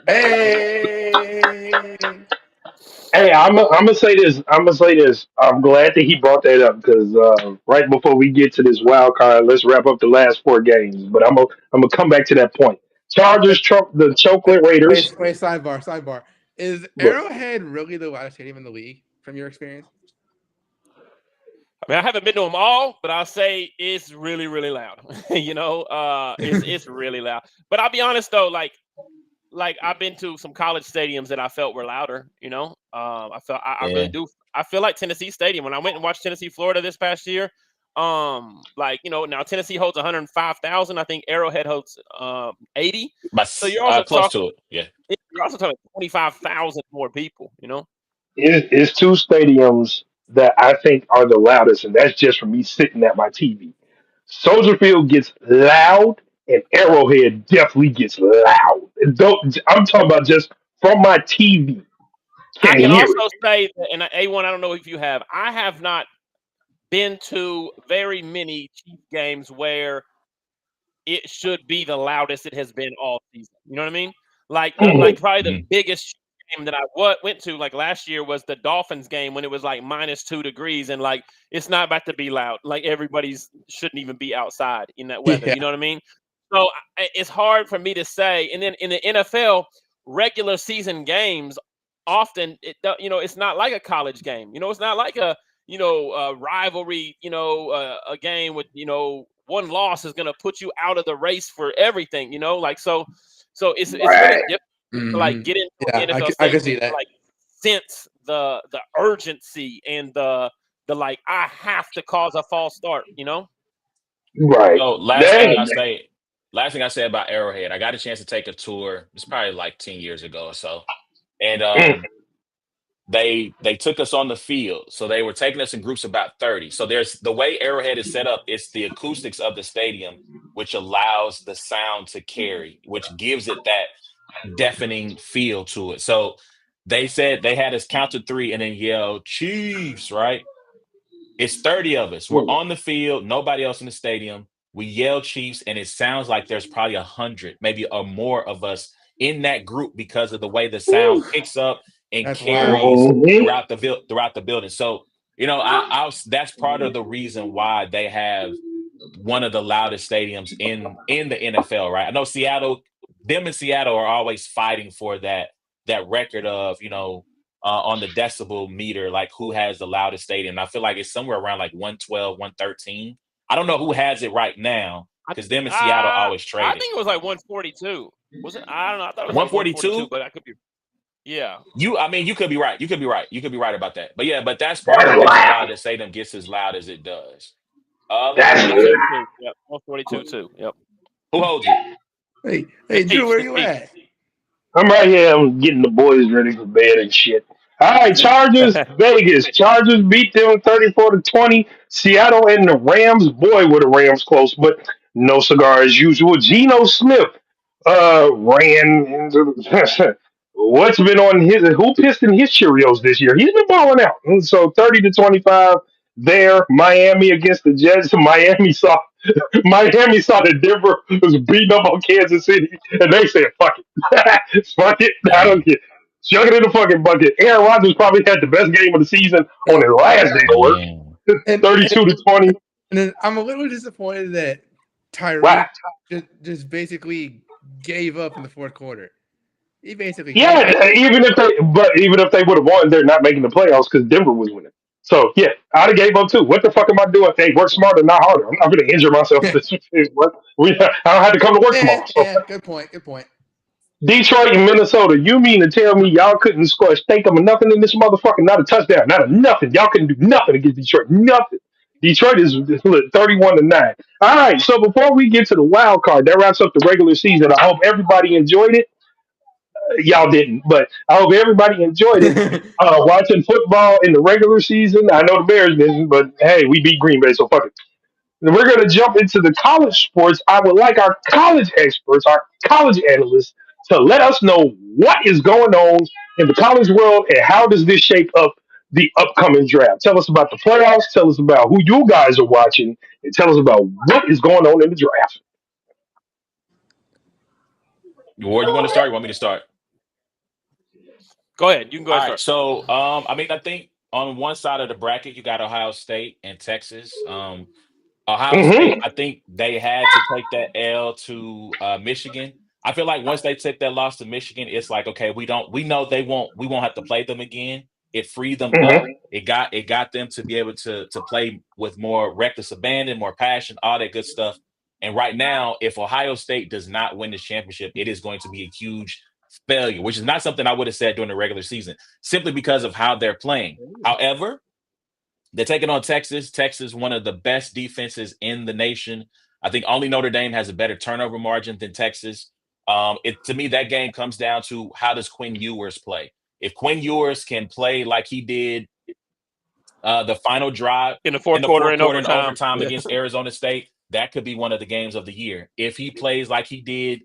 Hey. Hey, I'm gonna say this. I'm gonna say this. I'm glad that he brought that up because right before we get to this wild card, let's wrap up the last four games. But I'm gonna come back to that point. Chargers, the Wait, chocolate Raiders. wait, sidebar. Is What? Arrowhead really the loudest stadium in the league from your experience? I mean, I haven't been to them all, but I'll say it's really, really loud. It's really loud. But I'll be honest though, like I've been to some college stadiums that I felt were louder. I really Yeah. do. I feel like Tennessee Stadium when I went and watched Tennessee Florida this past year. Now Tennessee holds 105,000. I think Arrowhead holds 80. So Close to it. Yeah. you're also talking 25,000 more people. It's two stadiums that I think are the loudest, and that's just from me sitting at my TV. Soldier Field gets loud, and Arrowhead definitely gets loud. I'm talking about just from my TV. I Can't can hear it. also say, and A1, I don't know if you have. I have not been to very many Chief games where it should be the loudest it has been all season. You know what I mean? Like probably the Mhm. biggest game that I went to like last year was the Dolphins game when it was like -2 degrees and like it's not about to be loud. Like everybody's shouldn't even be outside in that weather. Yeah. You know what I mean? So it's hard for me to say. And then in the NFL, regular season games often it's not like a college game. It's not like a rivalry. A game with one loss is going to put you out of the race for everything. So it's really Right. difficult to like Hmm. get into Yeah, an NFL I can stadium see to that. like sense the urgency and the like I have to cause a false start. Right. So Dang. last thing I say about Arrowhead, I got a chance to take a tour. It's probably like 10 years ago or so. And Mm. they took us on the field. So they were taking us in groups about 30. So there's the way Arrowhead is set up, it's the acoustics of the stadium, which allows the sound to carry, which gives it that deafening feel to it. So they said they had us count to three and then yell, Chiefs, right? It's 30 of us. We're Mm. on the field, nobody else in the stadium. We yell Chiefs, and it sounds like there's probably 100, maybe or more of us in that group because of the way the sound Ooh. picks up and That's wild. carries Mhm. throughout the building. So, that's part of the reason why they have one of the loudest stadiums in the NFL, right? I know them in Seattle are always fighting for that record of on the decibel meter, like who has the loudest stadium. I feel like it's somewhere around like 112, 113. I don't know who has it right now I because them in Seattle uh, always I trade it. think it was like 142. Was it? I don't know. I thought it was like 142, 142. but I could be. Yeah. I mean, you could be right. You could be right. You could be right about that. But yeah, but that's part of the That's reason why loud. the stadium gets as loud as it does. Let me That's see. 142 loud. too. Yep. 142 too. Yep. Who holds it? Hey, Drew, where The you Chiefs. at? I'm right here. I'm getting the boys ready for bed and shit. All right, Chargers, Vegas. Chargers beat them 34-20. Seattle and the Rams. Boy, were the Rams close, but no cigar as usual. Geno Smith ran into what's been on his who pissed in his Cheerios this year. He's been balling out. And so 30-25 there. Miami against the Jets. Miami saw that Denver was beating up on Kansas City, and they said, "Fuck it, fuck it, I don't Dang. care." Chuck it in the fucking bucket. Aaron Rodgers probably had the best game of the season on And his last day of work. Man. and, 32-20. and then I'm a little disappointed that Wow. Tyreek just basically gave up in the fourth quarter. He basically gave up. Yeah, even if they would have won, they're not making the playoffs because Denver was winning. So yeah, I'd have gave up too. What the fuck am I doing? Hey, work smarter, not harder. I'm not going to injure myself. This work. I don't have to come to work tomorrow. So Yeah, good point. Good point. Detroit and Minnesota. You mean to tell me y'all couldn't score a stake of nothing in this motherfucker? Not a touchdown, not a nothing. Y'all couldn't do nothing against Detroit. Nothing. Detroit is 31-9. All right. So before we get to the wild card, that wraps up the regular season. I hope everybody enjoyed it. Y'all didn't, but I hope everybody enjoyed it. Watching football in the regular season. I know the Bears didn't, but hey, we beat Green Bay, so fuck it. We're going to jump into the college sports. I would like our college experts, our college analysts, to let us know what is going on in the college world and how does this shape up the upcoming draft. Tell us about the playoffs. Tell us about who you guys are watching, and tell us about what is going on in the draft. Ward, you want to start? You want me to start? Go ahead. You can go All ahead and right. start. So, I mean, I think on one side of the bracket, you got Ohio State and Texas. Ohio State, Mm-hmm. I think they had to take that L to Michigan. I feel like once they took that loss to Michigan, it's like, okay, we know we won't have to play them again. It freed them up. Mm-hmm. It got them to be able to play with more reckless abandon, more passion, all that good stuff. And right now, if Ohio State does not win this championship, it is going to be a huge failure, which is not something I would have said during the regular season, simply because of how they're playing. However, they're taking on Texas. Texas, one of the best defenses in the nation. I think only Notre Dame has a better turnover margin than Texas. It to me, that game comes down to how does Quinn Ewers play? If Quinn Ewers can play like he did the final drive In the in fourth the quarter fourth and quarter and overtime. overtime Yeah. against Arizona State, that could be one of the games of the year. If he plays like he did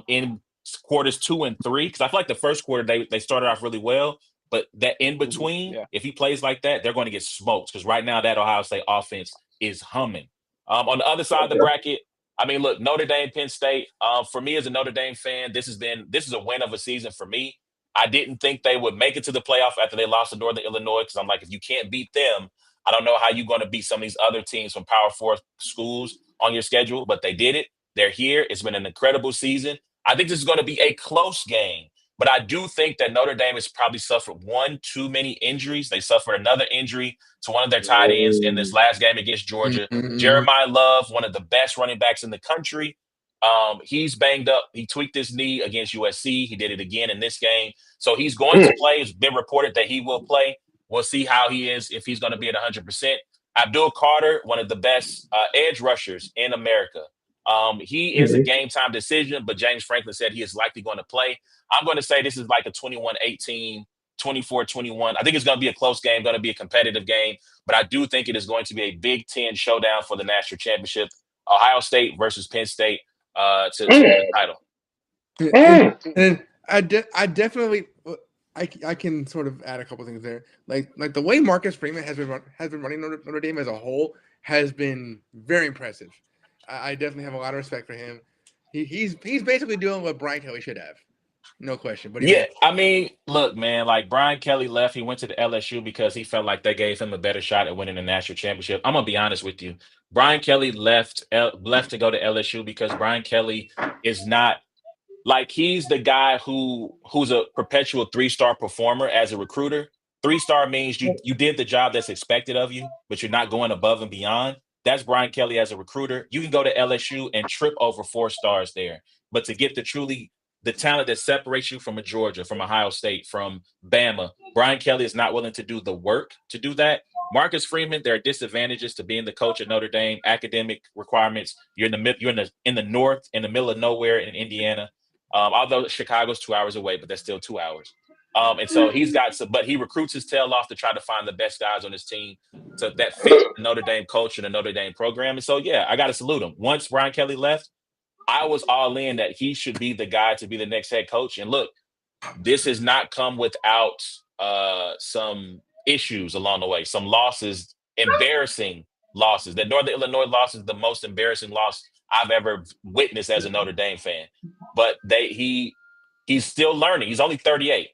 in quarters 2 and 3, because I feel like the first quarter they started off really well, but that in between, Yeah. if he plays like that, they're going to get smoked because right now that Ohio State offense is humming. On the other side of the bracket, I mean, look, Notre Dame, Penn State. For me as a Notre Dame fan, this is a win of a season for me. I didn't think they would make it to the playoff after they lost to Northern Illinois because I'm like, if you can't beat them, I don't know how you're going to beat some of these other teams from Power Four schools on your schedule, but they did it. They're here. It's been an incredible season. I think this is going to be a close game, but I do think that Notre Dame has probably suffered one too many injuries. They suffered another injury to one of their tight ends in this last game against Georgia. Mm-hmm. Jeremiah Love, one of the best running backs in the country. He's banged up. He tweaked his knee against USC. He did it again in this game. So he's going to play. It's been reported that he will play. We'll see how he is, if he's going to be at 100%. Abdul Carter, one of the best edge rushers in America. He is a Mm-hmm. game time decision, but James Franklin said he is likely going to play. I'm going to say this is like a 21-18, 24-21. I think it's going to be a close game, going to be a competitive game, but I do think it is going to be a Big Ten showdown for the national championship. Ohio State versus Penn State to win the title. And I definitely I can sort of add a couple things there. Like the way Marcus Freeman has been running Notre Dame as a whole has been very impressive. I definitely have a lot of respect for him. He's basically doing what Brian Kelly should have, no question. But Yeah, I mean, look, man, like Brian Kelly left. He went to the LSU because he felt like they gave him a better shot at winning the national championship. I'm gonna be honest with you. Brian Kelly left to go to LSU because Brian Kelly is not like he's the guy who's a perpetual 3-star performer as a recruiter. 3-star means you did the job that's expected of you, but you're not going above and beyond. That's Brian Kelly as a recruiter. You can go to LSU and trip over 4 stars there, but to get the talent that separates you from a Georgia, from Ohio State, from Bama, Brian Kelly is not willing to do the work to do that. Marcus Freeman, there are disadvantages to being the coach at Notre Dame. Academic requirements. You're in the north, in the middle of nowhere in Indiana. Although Chicago's 2 hours away, but that's still 2 hours. And so he's got some, but he recruits his tail off to try to find the best guys on his team that fit the Notre Dame culture, the Notre Dame program. And so, yeah, I got to salute him. Once Brian Kelly left, I was all in that he should be the guy to be the next head coach. And look, this has not come without some issues along the way, some losses, embarrassing losses. That Northern Illinois loss is the most embarrassing loss I've ever witnessed as a Notre Dame fan. But he's still learning. He's only 38.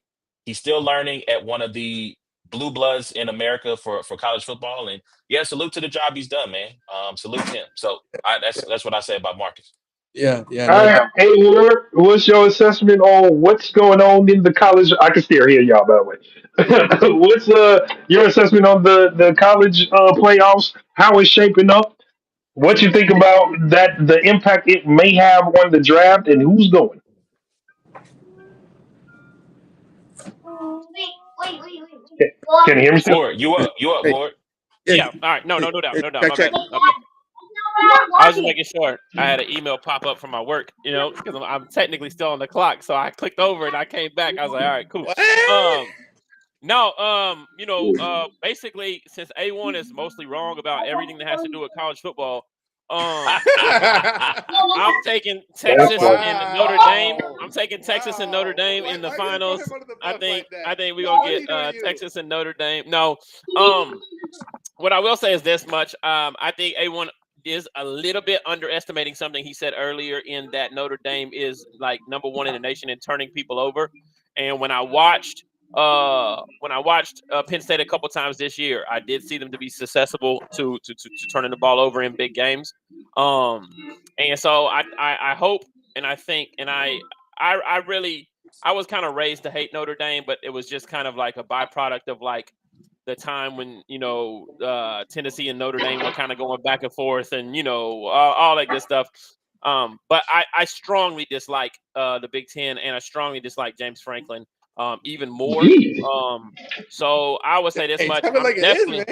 He's still learning at one of the blue bloods in America for college football. And yeah, salute to the job he's done, man. Salute to him. So that's what I say about Marcus. yeah, All no, right, hey, Ward, what's your assessment on what's going on in the college? I can still hear y'all, by the way. What's your assessment on the college playoffs? How it's shaping up? What you think about that? The impact it may have on the draft and who's going? Can can you hear me still? Ward, you up, hey, Ward. yeah, Yeah. All right. No, hey, no doubt. hey, No doubt. check My check. bad. Okay. I was just making sure I had an email pop up from my work, because I'm technically still on the clock. So I clicked over and I came back. I was like, all right, cool. What? No, basically, since A1 is mostly wrong about everything that has to do with college football, um, I'm taking That's Texas funny. and Notre Dame. I'm taking Texas and Notre Dame in the Why you throw finals. him under the I bus think like that? I think we're gonna What are get you doing, you? Texas and Notre Dame. No, um, what I will say is this much. I think A1 is a little bit underestimating something he said earlier in that Notre Dame is like number one in the nation in turning people over. And when I watched Penn State a couple times this year, I did see them to be susceptible to turning the ball over in big games. And so I hope and I think and I really I was kind of raised to hate Notre Dame, but it was just kind of like a byproduct of like the time when Tennessee and Notre Dame were kind of going back and forth, and all that good stuff. But I strongly dislike the Big Ten, and I strongly dislike James Franklin even more. Jeez. So I would say this Hey, much: tell it like it is, man.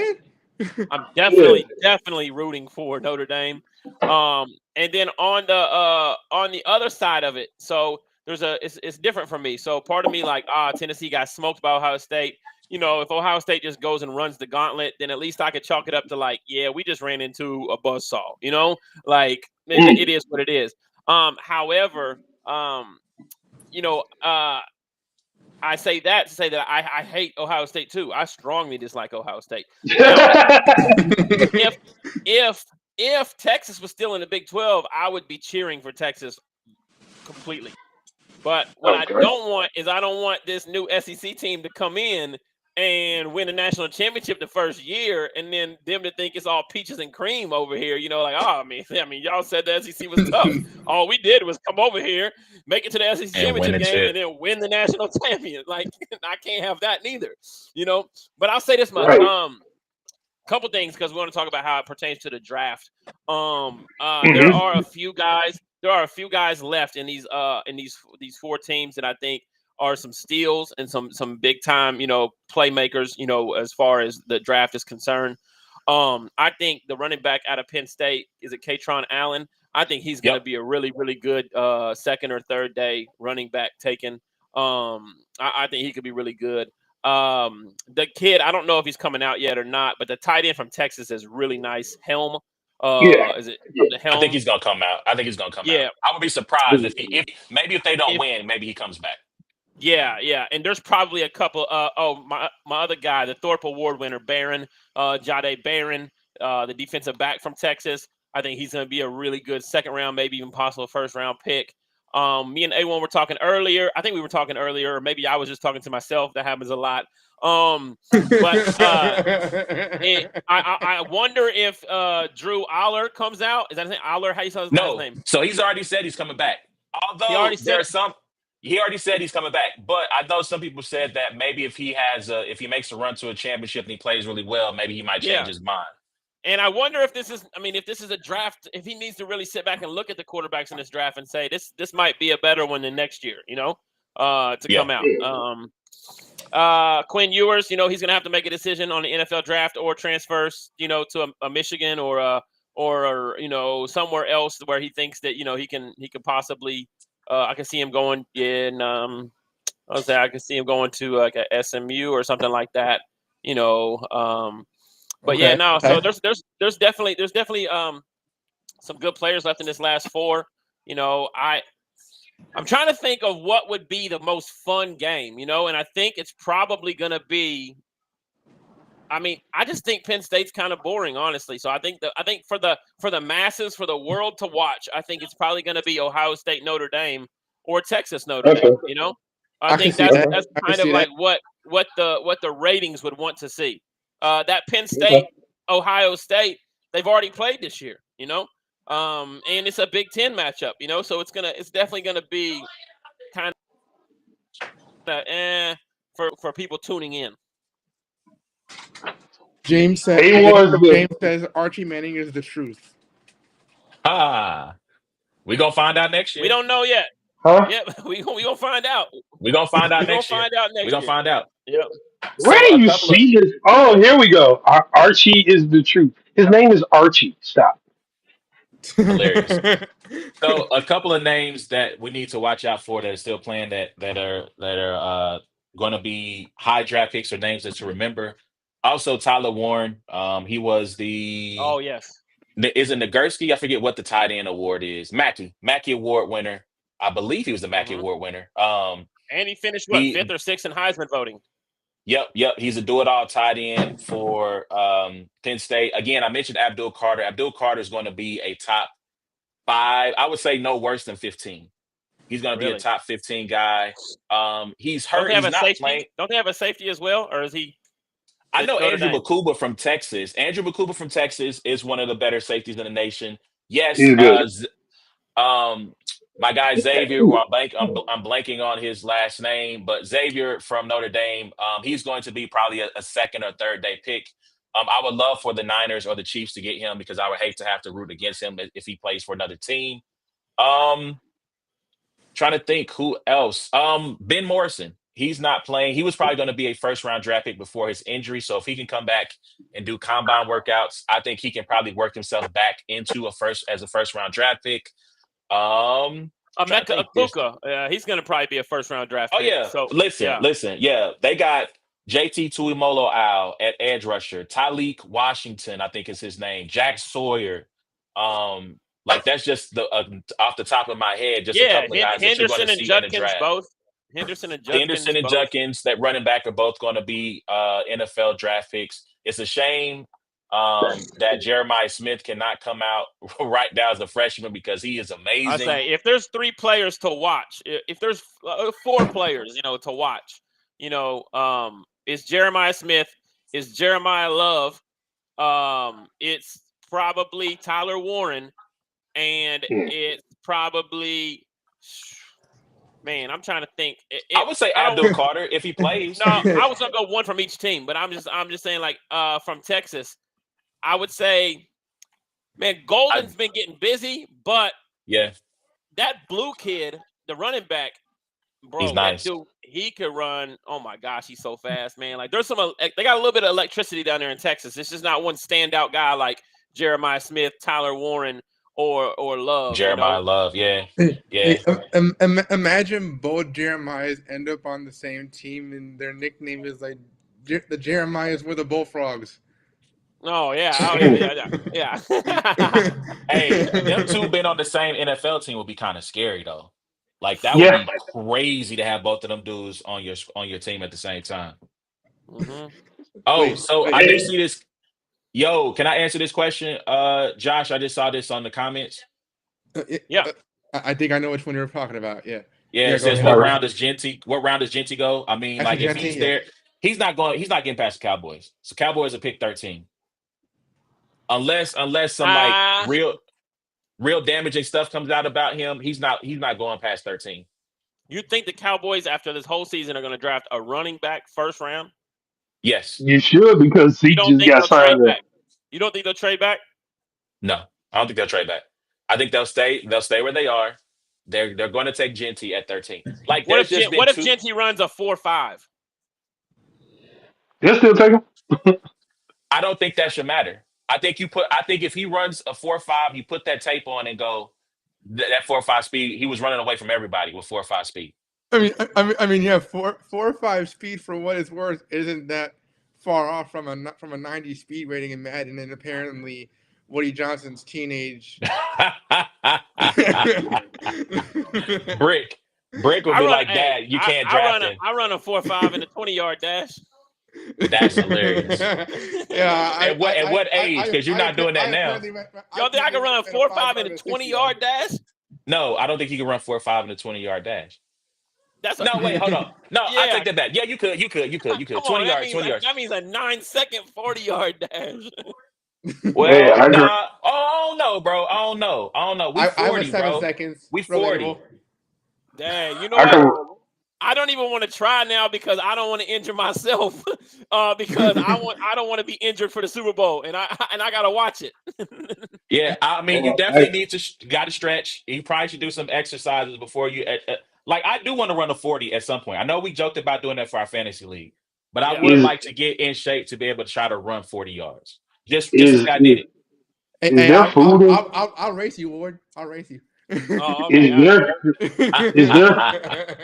I'm Yeah. definitely rooting for Notre Dame. And then on the other side of it, so it's different for me. So part of me like, Tennessee got smoked by Ohio State. If Ohio State just goes and runs the gauntlet, then at least I could chalk it up to like, yeah, we just ran into a buzzsaw. Like it is what it is. However, I say that to say that I hate Ohio State too. I strongly dislike Ohio State. Now, if Texas was still in the Big 12, I would be cheering for Texas completely. But what I don't want is I don't want this new SEC team to come in and win a national championship the first year, and then them to think it's all peaches and cream over here. Like, I mean, y'all said the SEC was tough. All we did was come over here, make it to the SEC And win championship the game, chip. and then win the national champion. Like, I can't have that neither. But I'll say this much. Right. Couple things because we want to talk about how it pertains to the draft. There Mhm. are a few guys. There are a few guys left in these four teams that I think are some steals and some big time playmakers as far as the draft is concerned. I think the running back out of Penn State is it Katron Allen. I think he's going to Yep. be a really really good second or third day running back taken. I think he could be really good. The kid, I don't know if he's coming out yet or not, but the tight end from Texas is really nice. Helm, Yeah. is it Yeah. the I think Helm? he's gonna come out. I think he's gonna come out. Yeah, I would be surprised if maybe if they don't if win, maybe he comes back. yeah, and there's probably a couple. My other guy, the Thorpe Award winner, Barron, Jade Barron, the defensive back from Texas. I think he's going to be a really good second round, maybe even possible first round pick. Me and A1 were talking earlier. I think we were talking earlier, or maybe I was just talking to myself. That happens a lot. But I wonder if Drew Aller comes out. Is that his name? Aller? How you say his last No, name? so he's already said he's coming back. He already Although there said are it. some, he already said he's coming back. But I know some people said that maybe if he makes a run to a championship and he plays really well, maybe he might change Yeah. his mind. And I wonder if if this is a draft, if he needs to really sit back and look at the quarterbacks in this draft and say this might be a better one than next year, to Yeah. come out. Quinn Ewers, he's going to have to make a decision on the NFL draft or transfers, to a Michigan or somewhere else where he thinks that he can possibly. I can see him going in. I can see him going to like a SMU or something like that. But yeah, Okay. no. So there's definitely some good players left in this last four. I'm trying to think of what would be the most fun game, and I think it's probably going to be. I just think Penn State's kind of boring, honestly. So I think for the masses, for the world to watch, I think it's probably going to be Ohio State, Notre Dame, or Texas, Notre Okay. Dame. I I can think see that's that. Okay. that's I can kind of see like that. what the ratings would want to see. That Penn State, Okay. Ohio State, they've already played this year. And it's a Big Ten matchup. So it's definitely gonna be kind of for people tuning in. A1's James says Archie Manning is the truth. Ah, we gonna find out next We year. don't know yet. huh? Yep, we gonna find out. We gonna find out We gonna next year. find out We next gonna year. find out. Yep. Where So do a you couple of see this? Oh, here we go. Archie is the truth. His name is Archie. Stop. hilarious. So a couple of names that we need to watch out for that are still playing that are going to be high draft picks or names that to remember. Also, Tyler Warren. He was Oh yes. is it Nagurski? I forget what the tight end award is. Mackey Award winner. I believe he was the Mackey hmm Award winner. And he finished what, He fifth or sixth in Heisman voting? Yep, yep. He's a do-it-all tight end for Penn State. Again, I mentioned Abdul Carter. Abdul Carter is going to be a top five. I would say no worse than 15. He's going to be a Really? top 15 guy. He's Don't hurt. they have He's a not safety? playing. Don't they have a safety as well, or is he I with know Notre Andrew Dame? Bakuba from Texas. Andrew Bakuba from Texas is one of the better safeties in the nation. Yes, He's good. um, my guy Xavier, who I'm blanking on his last name, but Xavier from Notre Dame, he's going to be probably a second or third day pick. I would love for the Niners or the Chiefs to get him because I would hate to have to root against him if he plays for another team. Um, Trying to think who else. Ben Morrison. He's not playing. He was probably going to be a first round draft pick before his injury. So if he can come back and do combine workouts, I think he can probably work himself back into a first round draft pick. Trying to Emeka think this. Akuka, he's going to probably be a first round draft Oh pick. yeah, So listen, yeah, listen, yeah, they got JT Tuimolo Al at edge rusher, Tyleek Washington, I think is his name, Jack Sawyer. Like that's just the off the top of my head, just a yeah. couple of guys that you're going to Henderson and see in the Judkins draft. both. Henderson and Henderson Judkins and both. Judkins, that running back, are both going to be NFL draft picks. It's a shame that Jeremiah Smith cannot come out right now as a freshman because he is I amazing. say if there's 3 players to watch, if there's 4 players, to watch, it's Jeremiah Smith, it's Jeremiah Love, it's probably Tyler Warren, and it's probably, man, I'm trying to think. I would say I don't. Abdul Carter if he plays. No, I was gonna go one from each team, but I'm just saying like from Texas, I would say, man, Golden's been getting busy, but Yeah, that blue kid, the running back, he's bro, that nice. dude, he could run. Oh my gosh, he's so fast, man. Like there's they got a little bit of electricity down there in Texas. It's just not one standout guy like Jeremiah Smith, Tyler Warren, or Love. Jeremiah Love, yeah, yeah. Hey, imagine both Jeremiahs end up on the same team, and their nickname is like the Jeremiahs were the Bullfrogs. Oh yeah. Hey, them two being on the same NFL team would be kind of scary though. Like that would Yeah. be crazy to have both of them dudes on your team at the same time. Mm-hmm. Oh, so I do Hey, see this. Yo, can I answer this question? Josh, I just saw this on the comments. Yeah. I think I know which one you're talking about. Yeah. Yeah, Yeah, it go says ahead. what round does Genty go? I mean, Actually, like if Genty, he's yeah. there, he's not getting past the Cowboys. So Cowboys are pick 13. Unless some like Uh, real damaging stuff comes out about him, he's not going past 13. you think the Cowboys after this whole season are going to draft a running back first round? Yes. you should because You he don't just think got they'll trade signed. back? You don't think they'll trade back? No. I don't think they'll trade back. I think they'll stay where they are. They're going to take Genty at 13. Like What there's if just been what if two. Genty runs a 4.5? They'll still take him. I don't think that should matter. I think if he runs a 4.5, you put that tape on and go that 4.5 speed, he was running away from everybody with 4.5 speed. I mean, yeah, 4.5 speed for what it's worth isn't that far off from a 90 speed rating in Madden, and apparently Woody Johnson's teenage. Brick would be like, Dad, you can't draft him. I run a 4.5 in a 20-yard dash. That's hilarious. Yeah. At what age? Because you're not doing that now. Y'all think I can run a 4.5 in a 20-yard dash? No, I don't think you can run 4.5 in a 20-yard dash. No, wait, hold on. No, yeah. I take that back. Yeah, you could. Come 20 on, yards, 20 yards. That means a 9-second 40-yard dash. Well, Hey, I agree. nah. Oh, I don't know, bro. I don't know. We 40, I was 7 bro. seconds. We 40. Relatable. Dang, you know I what? can. I don't even want to try now because I don't want to injure myself. Because I don't want to be injured for the Super Bowl, and I gotta watch it. Yeah, I mean, you definitely need to got to stretch. You probably should do some exercises before you. Like, I do want to run a 40 at some point. I know we joked about doing that for our fantasy league, but I would Is like to get in shape to be able to try to run 40 yards. Just is as I did it. is there food? I'll race you, Ward. I'll race you. Oh, Is okay.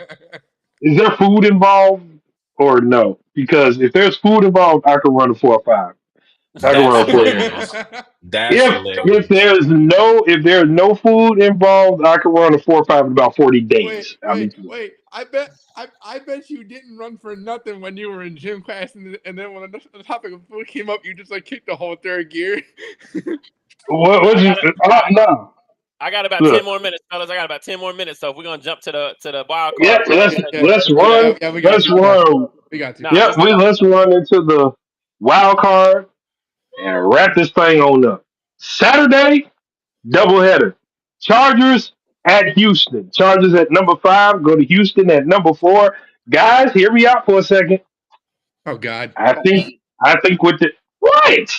there food involved or no? Because if there's food involved, I can run a 4 or 5. I can That's run a 40. hilarious. That's If hilarious. there's no food involved, I can run a 4 or 5 in about 40 days. I'll be Wait. I bet you didn't run for nothing when you were in gym class, and then when the topic of food came up, you just like kicked the whole third gear. What I you? got No. I got about 10 Look. more minutes, fellas. I got about 10 more minutes. So if we're gonna jump to the wild Yeah. card Yeah, segment, yeah, Let's yeah, run. yeah. We got Let's you. We got you. run. We got you. nah, Yep. Let's run into the wild card and wrap this thing on up. Saturday doubleheader. Chargers at Houston. Chargers at number 5. Go to Houston at number 4. Guys, hear me out for a second. Oh God. I think with the right.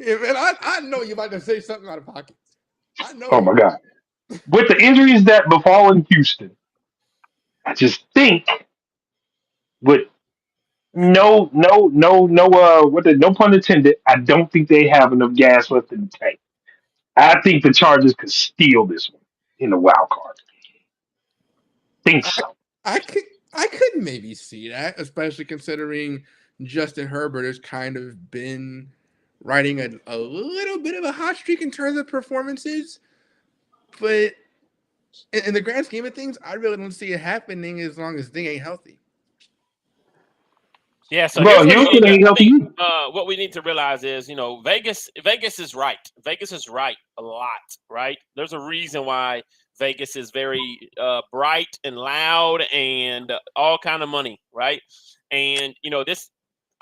Yeah, man, I know you about to say something out of pocket. I know Oh my you. God. With the injuries that befallen Houston, I just think with no pun intended, I don't think they have enough gas left in the tank. I think the Chargers could steal this one in the wild card. Think I so. I could I could maybe see that, especially considering Justin Herbert has kind of been riding a little bit of a hot streak in terms of performances. But in the grand scheme of things, I really don't see it happening as long as they ain't healthy. yeah. So Well, here's what you need Houston to. ain't I helping think you. what we need to realize is, Vegas is right. Vegas is right a lot, right? There's a reason why Vegas is very bright and loud and all kind of money, right? And this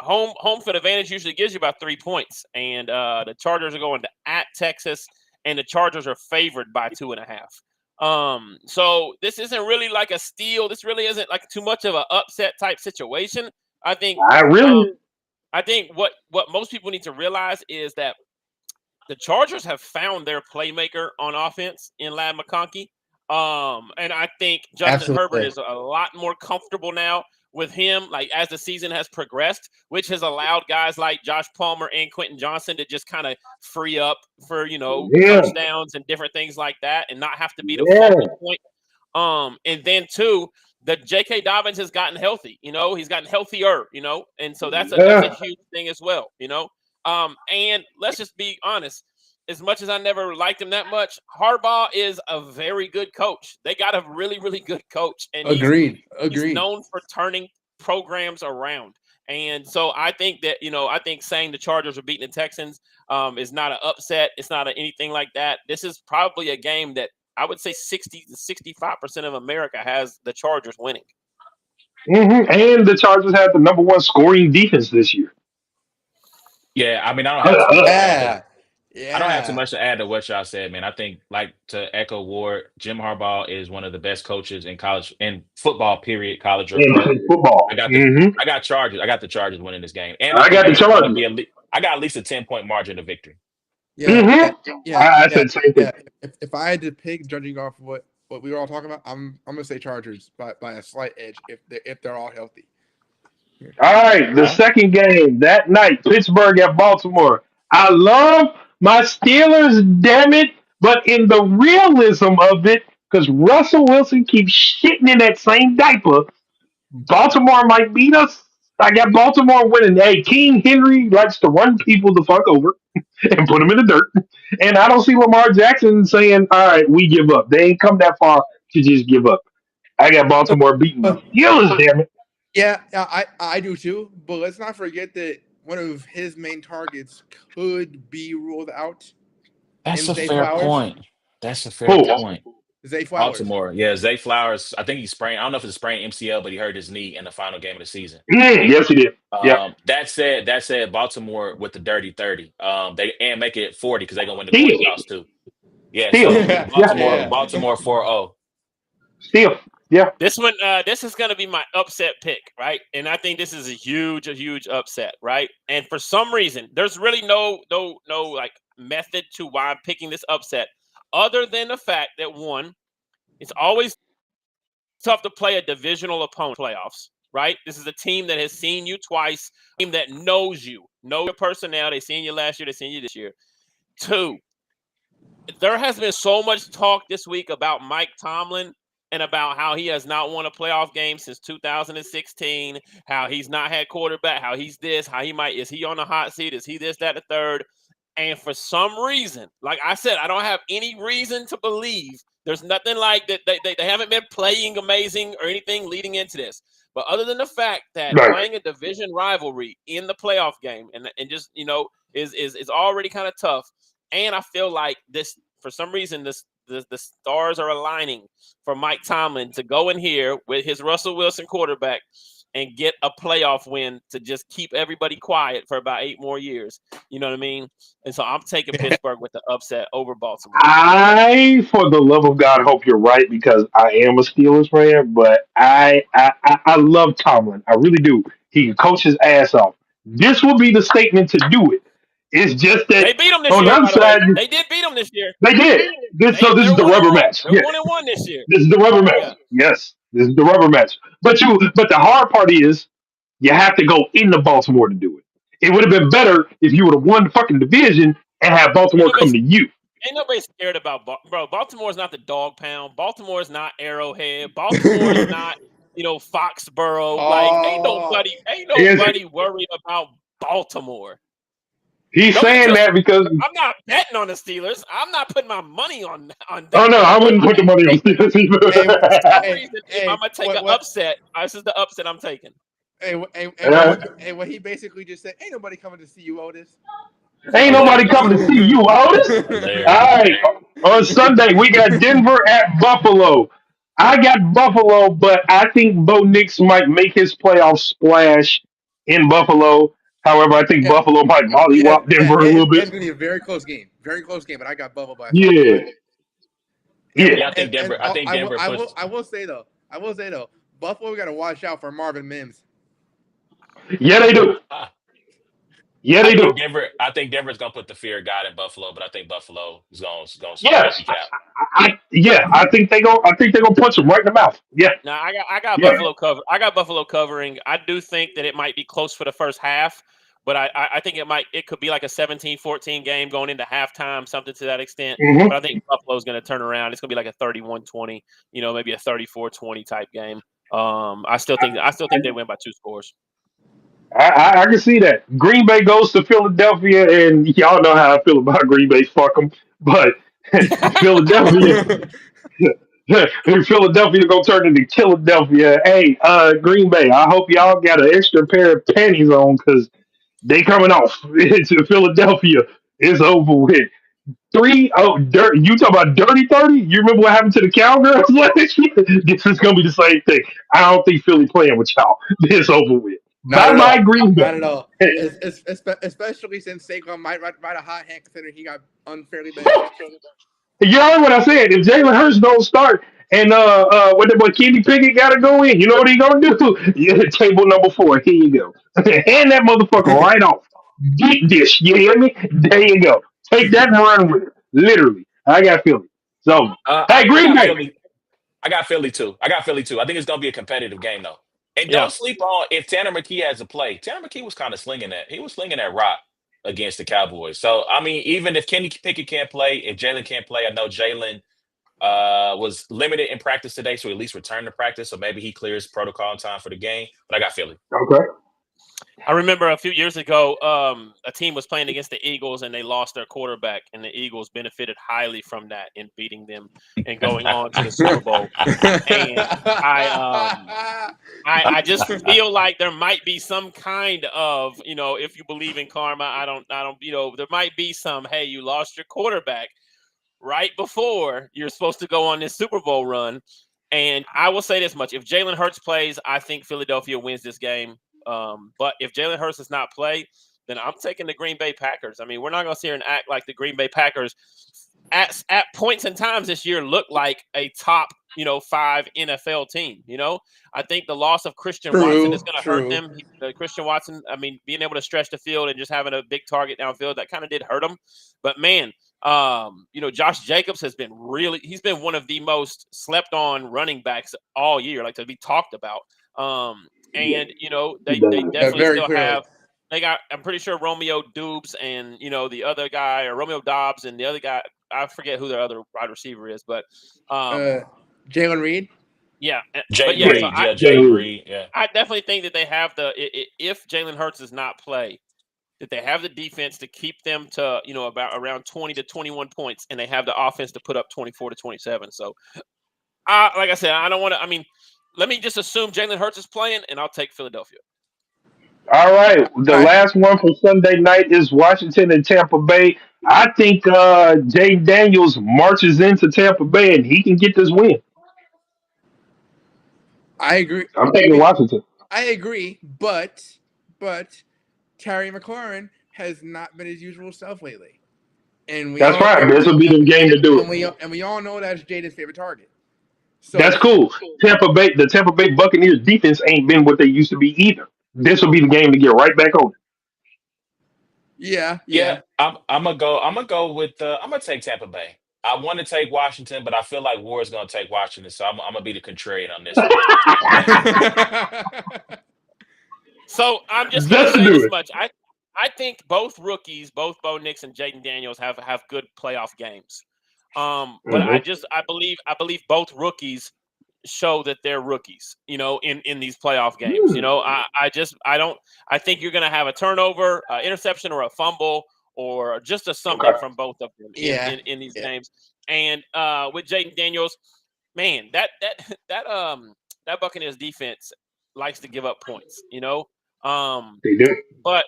home field advantage usually gives you about 3 points, and the Chargers are going to at Texas, and the Chargers are favored by 2.5. So this isn't really like a steal. This really isn't like too much of an upset type situation. I think I um, really I think what most people need to realize is that the Chargers have found their playmaker on offense in Lad McConkey. And I think Justin Herbert Absolutely. is a lot more comfortable now with him, like as the season has progressed, which has allowed guys like Josh Palmer and Quentin Johnson to just kind of free up for, yeah, touchdowns and different things like that and not have to be the focal yeah, point. And then two, the J.K. Dobbins has gotten healthy. He's gotten healthier. And so that's a yeah. huge thing as well. And let's just be honest. As much as I never liked him that much, Harbaugh is a very good coach. They got a really, really good coach, and Agreed. he's Agreed. known for turning programs around. And so I think that I think saying the Chargers are beating the Texans is not an upset. It's not anything like that. This is probably a game that I would say 60 to 65% of America has the Chargers winning. And the Chargers have the number 1 scoring defense this year. Yeah, I mean, I don't Uh, have too much uh, to add to. Yeah. I don't have too Yeah. much to add to what y'all said, man. I think, like to echo Ward, Jim Harbaugh is one of the best coaches in college, in football, period, college or pro. in football. I got the I got Chargers. I got the Chargers winning this game, and I I think got the it's going to Chargers. be I got at least a 10-point margin of victory. Yeah. Yeah. Yeah. I Yeah. said same thing. Yeah. If I had to pick, judging off what we were all talking about, I'm gonna say Chargers by a slight edge if they're all healthy. All right, All the right. second game that night, Pittsburgh at Baltimore. I love my Steelers, damn it, but in the realism of it, because Russell Wilson keeps shitting in that same diaper, Baltimore might beat us. I got Baltimore winning. Hey, King Henry likes to run people the fuck over and put them in the dirt. And I don't see Lamar Jackson saying, all right, we give up. They ain't come that far to just give up. I got Baltimore beating Uh, the Steelers, damn it. yeah, I do too. But let's not forget that one of his main targets could be ruled out That's in a Zay fair Flowers. point. That's a fair Who? point. Zay Flowers. Baltimore, yeah, Zay Flowers. I think he sprained. I don't know if it's a sprained MCL, but he hurt his knee in the final game of the season. Yes, he did. Yeah. That said, Baltimore with the dirty 30. They and make it 40 because they're gonna win the coin Still. toss too. Yeah, Still. so Yeah, Yeah. Baltimore, yeah. Baltimore 4-0. Still. Yeah. This is going to be my upset pick, right? And I think this is a huge upset, right? And for some reason, there's really no like method to why I'm picking this upset, other than the fact that one, it's always tough to play a divisional opponent in playoffs, right? This is a team that has seen you twice, a team that knows you, know your personnel. They seen you last year, they seen you this year. Two, there has been so much talk this week about Mike Tomlin and about how he has not won a playoff game since 2016, how he's not had quarterback, how he's this, how he might, is he on the hot seat? Is he this, that, the third? And for some reason, like I said, I don't have any reason to believe there's nothing like that. They haven't been playing amazing or anything leading into this. But other than the fact that Right. playing a division rivalry in the playoff game and just is already kind of tough. And I feel like this for some reason the stars are aligning for Mike Tomlin to go in here with his Russell Wilson quarterback and get a playoff win to just keep everybody quiet for about 8 more years. You know what I mean? And so I'm taking Pittsburgh with the upset over Baltimore. I, for the love of God, hope you're right because I am a Steelers fan. But I love Tomlin. I really do. He can coach his ass off. This will be the statement to do it. It's just that They beat them this on the year, other by the way. side, They did beat them this year. they did. So this They're is the one and rubber one. match. They're Yeah, 1-1 this year. this is the rubber match. Yeah. Yes, this is the rubber match. But the hard part is you have to go into Baltimore to do it. It would have been better if you would have won the fucking division and have Ain't Baltimore come nobody, to you. ain't nobody scared about bro. Baltimore is not the dog pound. Baltimore is not Arrowhead. Baltimore is not Foxborough. Like Oh, ain't Is nobody worried about Baltimore. he's Don't get saying that twisted. because I'm not betting on the Steelers. I'm not putting my money on oh that. no, I But wouldn't put the money on Steelers hey, for some either. hey, reason, if I'm hey, gonna take an upset, this is the upset I'm taking. Uh, what he basically just said, ain't nobody coming to see you, Otis. Ain't nobody Exactly. coming to see you, Otis. All Hilarious. right, on Sunday we got Denver at Buffalo. I got Buffalo, but I think Bo Nix might make his playoff splash in Buffalo. However, I think Yeah, Buffalo might yeah, mollywop yeah, Denver a yeah. little bit. It's gonna be a very close game. But I got Bubba by 15. Yeah, yeah, Yeah, I think Denver. I think Denver puts. I will say though, Buffalo got to watch out for Marvin Mims. yeah. They do. Ah, Yeah, I they think do. Denver. I think Denver's gonna put the fear of God in Buffalo, but I think Buffalo is gonna Yes, eke out. yeah. I think they go. I think they're gonna punch him right in the mouth. Yeah, Now I got yeah. Buffalo cover. I got Buffalo covering. I do think that it might be close for the first half, but I think it could be like a 17-14 game going into halftime, something to that extent. Hmm. But I think Buffalo's going to turn around. It's going to be like a 31-20, maybe a 34-20 type game. I still think they win by 2 scores. I can see that. Green Bay goes to Philadelphia, and y'all know how I feel about Green Bay. Fuck them, but Philadelphia, Philadelphia gonna turn into Philadelphia. Hey, Green Bay, I hope y'all got an extra pair of panties on because they coming off. It's Philadelphia. It's over with. You talk about dirty 30? You remember what happened to the Cowgirls last year? This is gonna be the same thing. I don't think Philly playing with y'all. This over with. Not Bye at bye all. Green Not at Bay. all. Especially since Saquon might ride a hot hand, considering he got unfairly benched. You heard what I said. If Jalen Hurts don't start and what the boy Kenny Pickett gotta go in, you know what he gonna do? Yeah, table number 4. Here you go. Hand that motherfucker right off. Get this. You hear me? There you go. Take that and run with it. Literally. I got Philly. So hey, I Green got Bay. Philly. I got Philly too. I got Philly too. I think it's gonna be a competitive game though. And Yeah. don't sleep on if Tanner McKee has a play. Tanner McKee was kind of slinging that. He was slinging that rock against the Cowboys. So I mean, even if Kenny Pickett can't play, if Jalen can't play, I know Jalen was limited in practice today, so at least returned to practice. So maybe he clears protocol in time for the game. But I got Philly. Okay. I remember a few years ago, a team was playing against the Eagles and they lost their quarterback, and the Eagles benefited highly from that in beating them and going on to the Super Bowl. And I just feel like there might be some kind of, if you believe in karma, I don't, there might be some, hey, you lost your quarterback right before you're supposed to go on this Super Bowl run. And I will say this much: if Jalen Hurts plays, I think Philadelphia wins this game. But if Jalen Hurts does not play, then I'm taking the Green Bay Packers. I mean, we're not going to sit here and act like the Green Bay Packers at points and times this year look like a top, 5 NFL team. I think the loss of Christian Watson is going to hurt them. Christian Watson, I mean, being able to stretch the field and just having a big target downfield, that kind of did hurt him. But man, Josh Jacobs he's been one of the most slept on running backs all year, like to be talked about. And they definitely very still clearly. I'm pretty sure Romeo Dubes and the other guy, or Romeo Dobbs and the other guy, I forget who their other wide receiver is, but Jalen Reed. yeah, but Jaden yeah, so Reed, yeah, Jaden Reed, yeah. I definitely think that they have if Jalen Hurts does not play, that they have the defense to keep them to about around 20 to 21 points, and they have the offense to put up 24 to 27. So, like I said, I don't want to. I mean, let me just assume Jalen Hurts is playing, and I'll take Philadelphia. All right, the All right. last one for Sunday night is Washington and Tampa Bay. I think Jay Daniels marches into Tampa Bay and he can get this win. I agree. I'm taking Washington. I agree, but Terry McLaurin has not been his usual self lately, and we That's all fine. and, This will be the game to do it. and we all know that's Jaden's favorite target. That's So cool. The Tampa Bay Buccaneers defense ain't been what they used to be either. This will be the game to get right back on it. yeah, Yeah, yeah. I'm gonna go. I'm gonna go with. I'm gonna take Tampa Bay. I want to take Washington, but I feel like Ward's gonna take Washington, so I'm gonna be the contrarian on this one. So I'm just gonna Just to say do this it. much. I think both rookies, both Bo Nix and Jaden Daniels, have good playoff games. But Hmm. I believe both rookies show that they're rookies, in these playoff games. I think you're gonna have a turnover, interception, or a fumble, or just a something Okay. from both of them Yeah, in these yeah, games. And with Jaden Daniels, man, that Buccaneers defense likes to give up points, Um, They do. but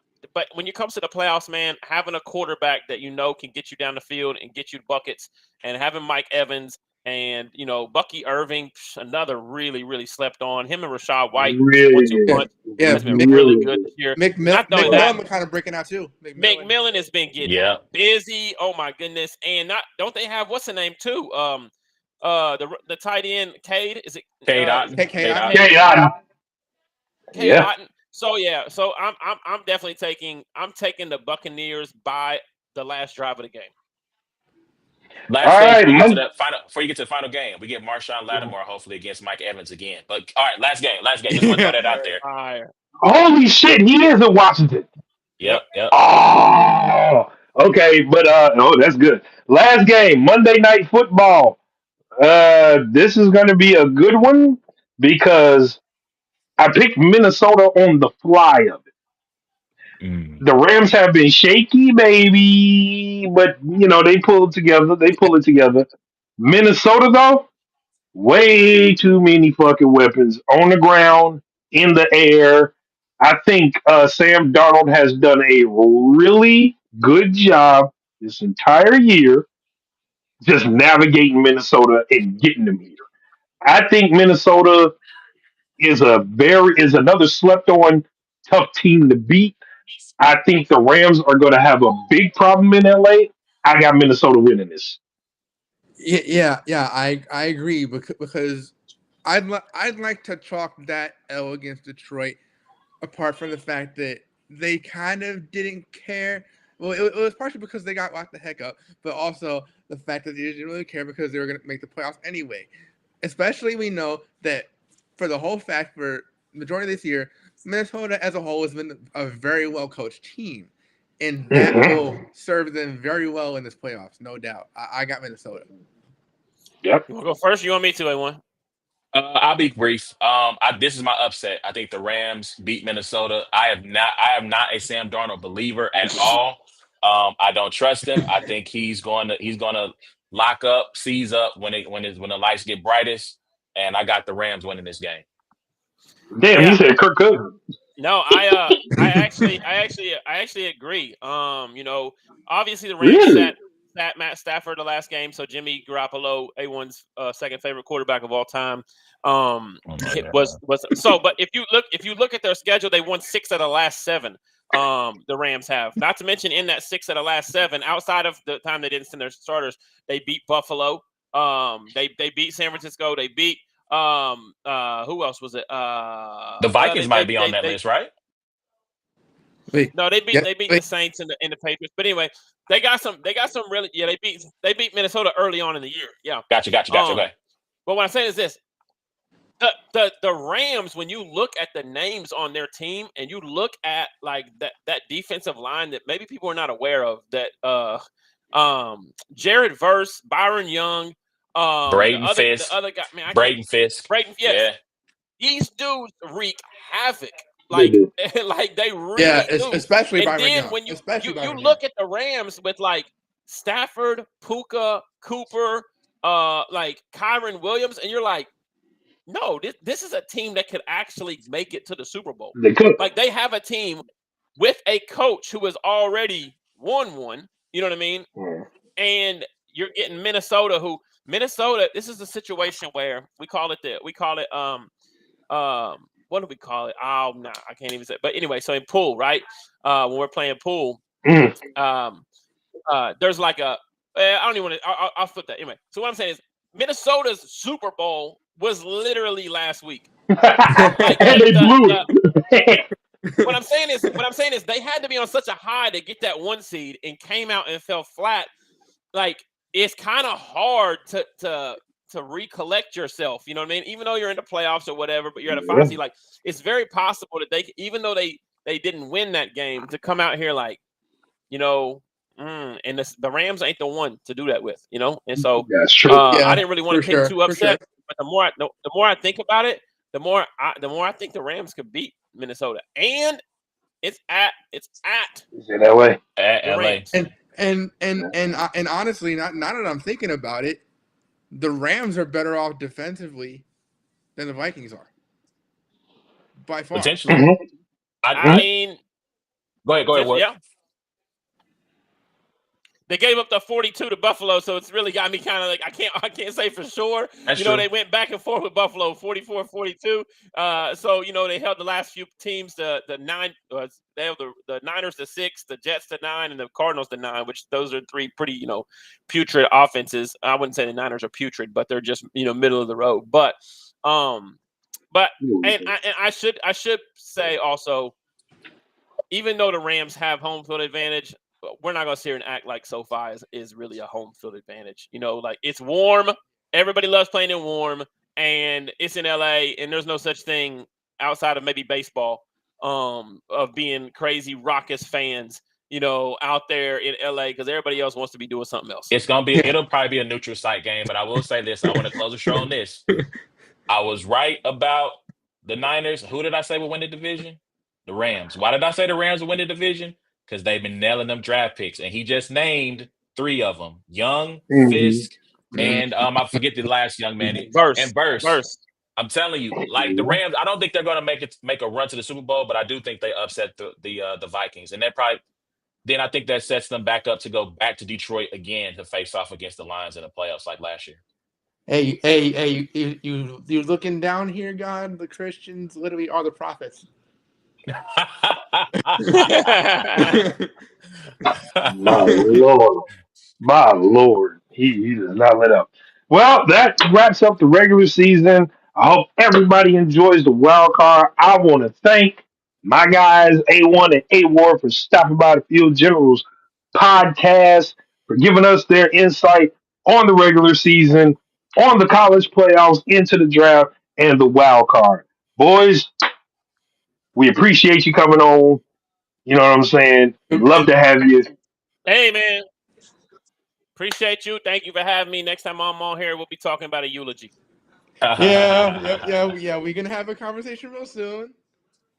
when it comes to the playoffs, man, having a quarterback that can get you down the field and get you buckets, and having Mike Evans and Bucky Irving, another really really slept on. Him and Rashad White, Really 1-2 yeah, good. punch, yeah. has been really Really good good. this year. Not only that, McMillan kind of breaking out too. McMillan. McMillan has been getting Yeah, busy. Oh my goodness! And don't they have what's the name too? The tight end Cade, is it? Cade Is Otton. it K. Cade Otton. Otton. Yeah, yeah. Cade Yeah. Otton? So yeah, so I'm definitely taking the Buccaneers by the last drive of the game. All Last thing right, before you get to Monday. the final, before you get to the final game, we get Marshawn Lattimore hopefully against Mike Evans again. But all right, last game, last game. Just want to throw that out there. Fire. Holy shit, he is in Washington. Yep. Yep, yep. Oh, okay, but that's good. Last game, Monday Night Football. This is going to be a good one because I picked Minnesota on the fly of it. Mm. The Rams have been shaky, baby, but they pull it together. They pull it together. Minnesota though, way too many fucking weapons on the ground, in the air. I think Sam Darnold has done a really good job this entire year just navigating Minnesota and getting them here. I think Minnesota is another slept on tough team to beat. I think the Rams are going to have a big problem in LA. I got Minnesota winning this. Yeah. I agree because I'd like to chalk that L against Detroit. Apart from the fact that they kind of didn't care. Well, it was partially because they got locked the heck up, but also the fact that they didn't really care because they were going to make the playoffs anyway. Especially, we know that for the whole fact for majority of this year, Minnesota as a whole has been a very well coached team, and that Hmm. will serve them very well in this playoffs, no doubt. I got Minnesota. Yep. You want to go first? You want me to? A1? I'll be brief. This is my upset. I think the Rams beat Minnesota. I am not a Sam Darnold believer at all. I don't trust him. I think he's going to lock up, seize up when the lights get brightest. And I got the Rams winning this game. Damn, he Yeah. said Kirk Cousins. No, I actually agree. Obviously the Rams Really? sat Matt Stafford the last game, so Jimmy Garoppolo, A1's second favorite quarterback of all time, Oh my it god. was so. But if you look at their schedule, they won 6 of the last 7. The Rams have. Not to mention in that 6 of the last 7, outside of the time they didn't send their starters, they beat Buffalo. They beat San Francisco. They beat who else was it? The Well, Vikings might be on that they list, right? Wait, no, they beat yeah, they beat the wait. Saints and the Patriots. But anyway, they got some really, yeah, they beat Minnesota early on in the year. Yeah. Gotcha. Okay. But what I'm saying is this: the Rams, when you look at the names on their team and you look at like that defensive line that maybe people are not aware of, that Jared Verse, Byron Young, Braden the Fisk. other guy, man, I can't. Braden Fisk. Brayton, yes, Yeah. these dudes wreak havoc They Like, do. like they really Yeah, do. especially And Byron then Young. when you Especially you you Byron Young. look at the Rams with like Stafford, Puka, Cooper, like Kyron Williams, and you're like, no, this is a team that could actually make it to the Super Bowl. They could. Like they have a team with a coach who has already won one. You know what I mean? Mm. And you're getting Minnesota. This is a situation where we call it what do we call it? Oh no, I can't even say. But anyway, so in pool, right? When we're playing pool, Mm. there's like I don't even want to. I'll flip that anyway. So what I'm saying is Minnesota's Super Bowl was literally last week. Like And they blew it. what I'm saying is they had to be on such a high to get that 1 seed and came out and fell flat. Like it's kind of hard to recollect yourself. You know what I mean? Even though you're in the playoffs or whatever, but you're at a 5 seed. Like it's very possible that they, even though they didn't win that game, to come out here like, you know, and the Rams ain't the one to do that with, you know. And so That's true. I didn't really want to get too upset, but the more I think about it, the more I think the Rams could beat Minnesota, and it's at Is it that way? At the LA. Rams. And honestly, not that I'm thinking about it, the Rams are better off defensively than the Vikings are, by far. Potentially. Mm-hmm. I mean, Go ahead, Ward. yeah. They gave up the 42 to Buffalo, so it's really got me kind of like I can't say for sure. That's true. true. They went back and forth with Buffalo, 44-42. So they held the last few teams the 9. They held the Niners to 6, the Jets to 9, and the Cardinals to 9. Which those are 3 pretty putrid offenses. I wouldn't say the Niners are putrid, but they're just middle of the road. But I should say also, even though the Rams have home field advantage, we're not going to sit here and act like SoFi is really a home field advantage. Like it's warm. Everybody loves playing in warm, and it's in LA, and there's no such thing outside of maybe baseball of being crazy raucous fans, out there in LA, because everybody else wants to be doing something else. It'll probably be a neutral site game, but I will say this. I want to close the show on this. I was right about the Niners. Who did I say would win the division? The Rams. Why did I say the Rams would win the division? Because they've been nailing them draft picks, and he just named 3 of them: Young, Fisk, and I forget the last young man. And Burst. I'm telling you, like the Rams, I don't think they're going to make a run to the Super Bowl, but I do think they upset the Vikings, and then I think that sets them back up to go back to Detroit again to face off against the Lions in the playoffs like last year. Hey, you looking down here, God? The Christians literally are the prophets. My Lord, he does not let up. Well, that wraps up the regular season. I hope everybody enjoys the wild card. I want to thank my guys A1 and A Ward for stopping by the Field Generals podcast, for giving us their insight on the regular season, on the college playoffs, into the draft, and the wild card. Boys, we appreciate you coming on. You know what I'm saying? We'd love to have you. Hey, man. Appreciate you. Thank you for having me. Next time I'm on here, we'll be talking about a eulogy. Yeah. We're gonna have a conversation real soon.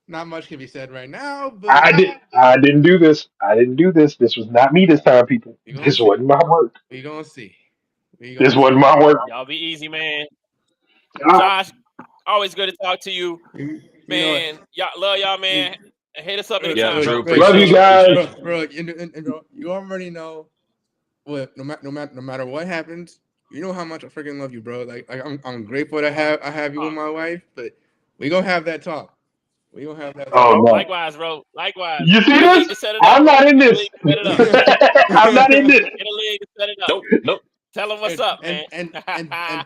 Not much can be said right now, but I didn't do this. I didn't do this. This was not me this time, people. This wasn't my work. We're gonna see. This wasn't my work. Y'all be easy, man. Josh, always good to talk to you. Man, y'all love y'all, man. Hit us up anytime. Drew, love you guys. Bro, you already know what no matter what happens, you know how much I freaking love you, bro. Like I'm grateful to have you with my wife, but we gonna have that talk. We gonna have that talk. Oh, no. Likewise, bro. Likewise. You see this? I'm not in this. I'm not in this. Get a league to set it up. Nope. Tell them what's up, man. And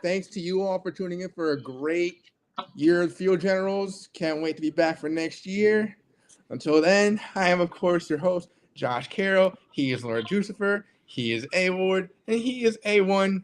thanks to you all for tuning in for a great year of Field Generals. Can't wait to be back for next year. Until then, I am, of course, your host, Josh Carroll. He is Lord Jucifer. He is A Ward. And he is A1.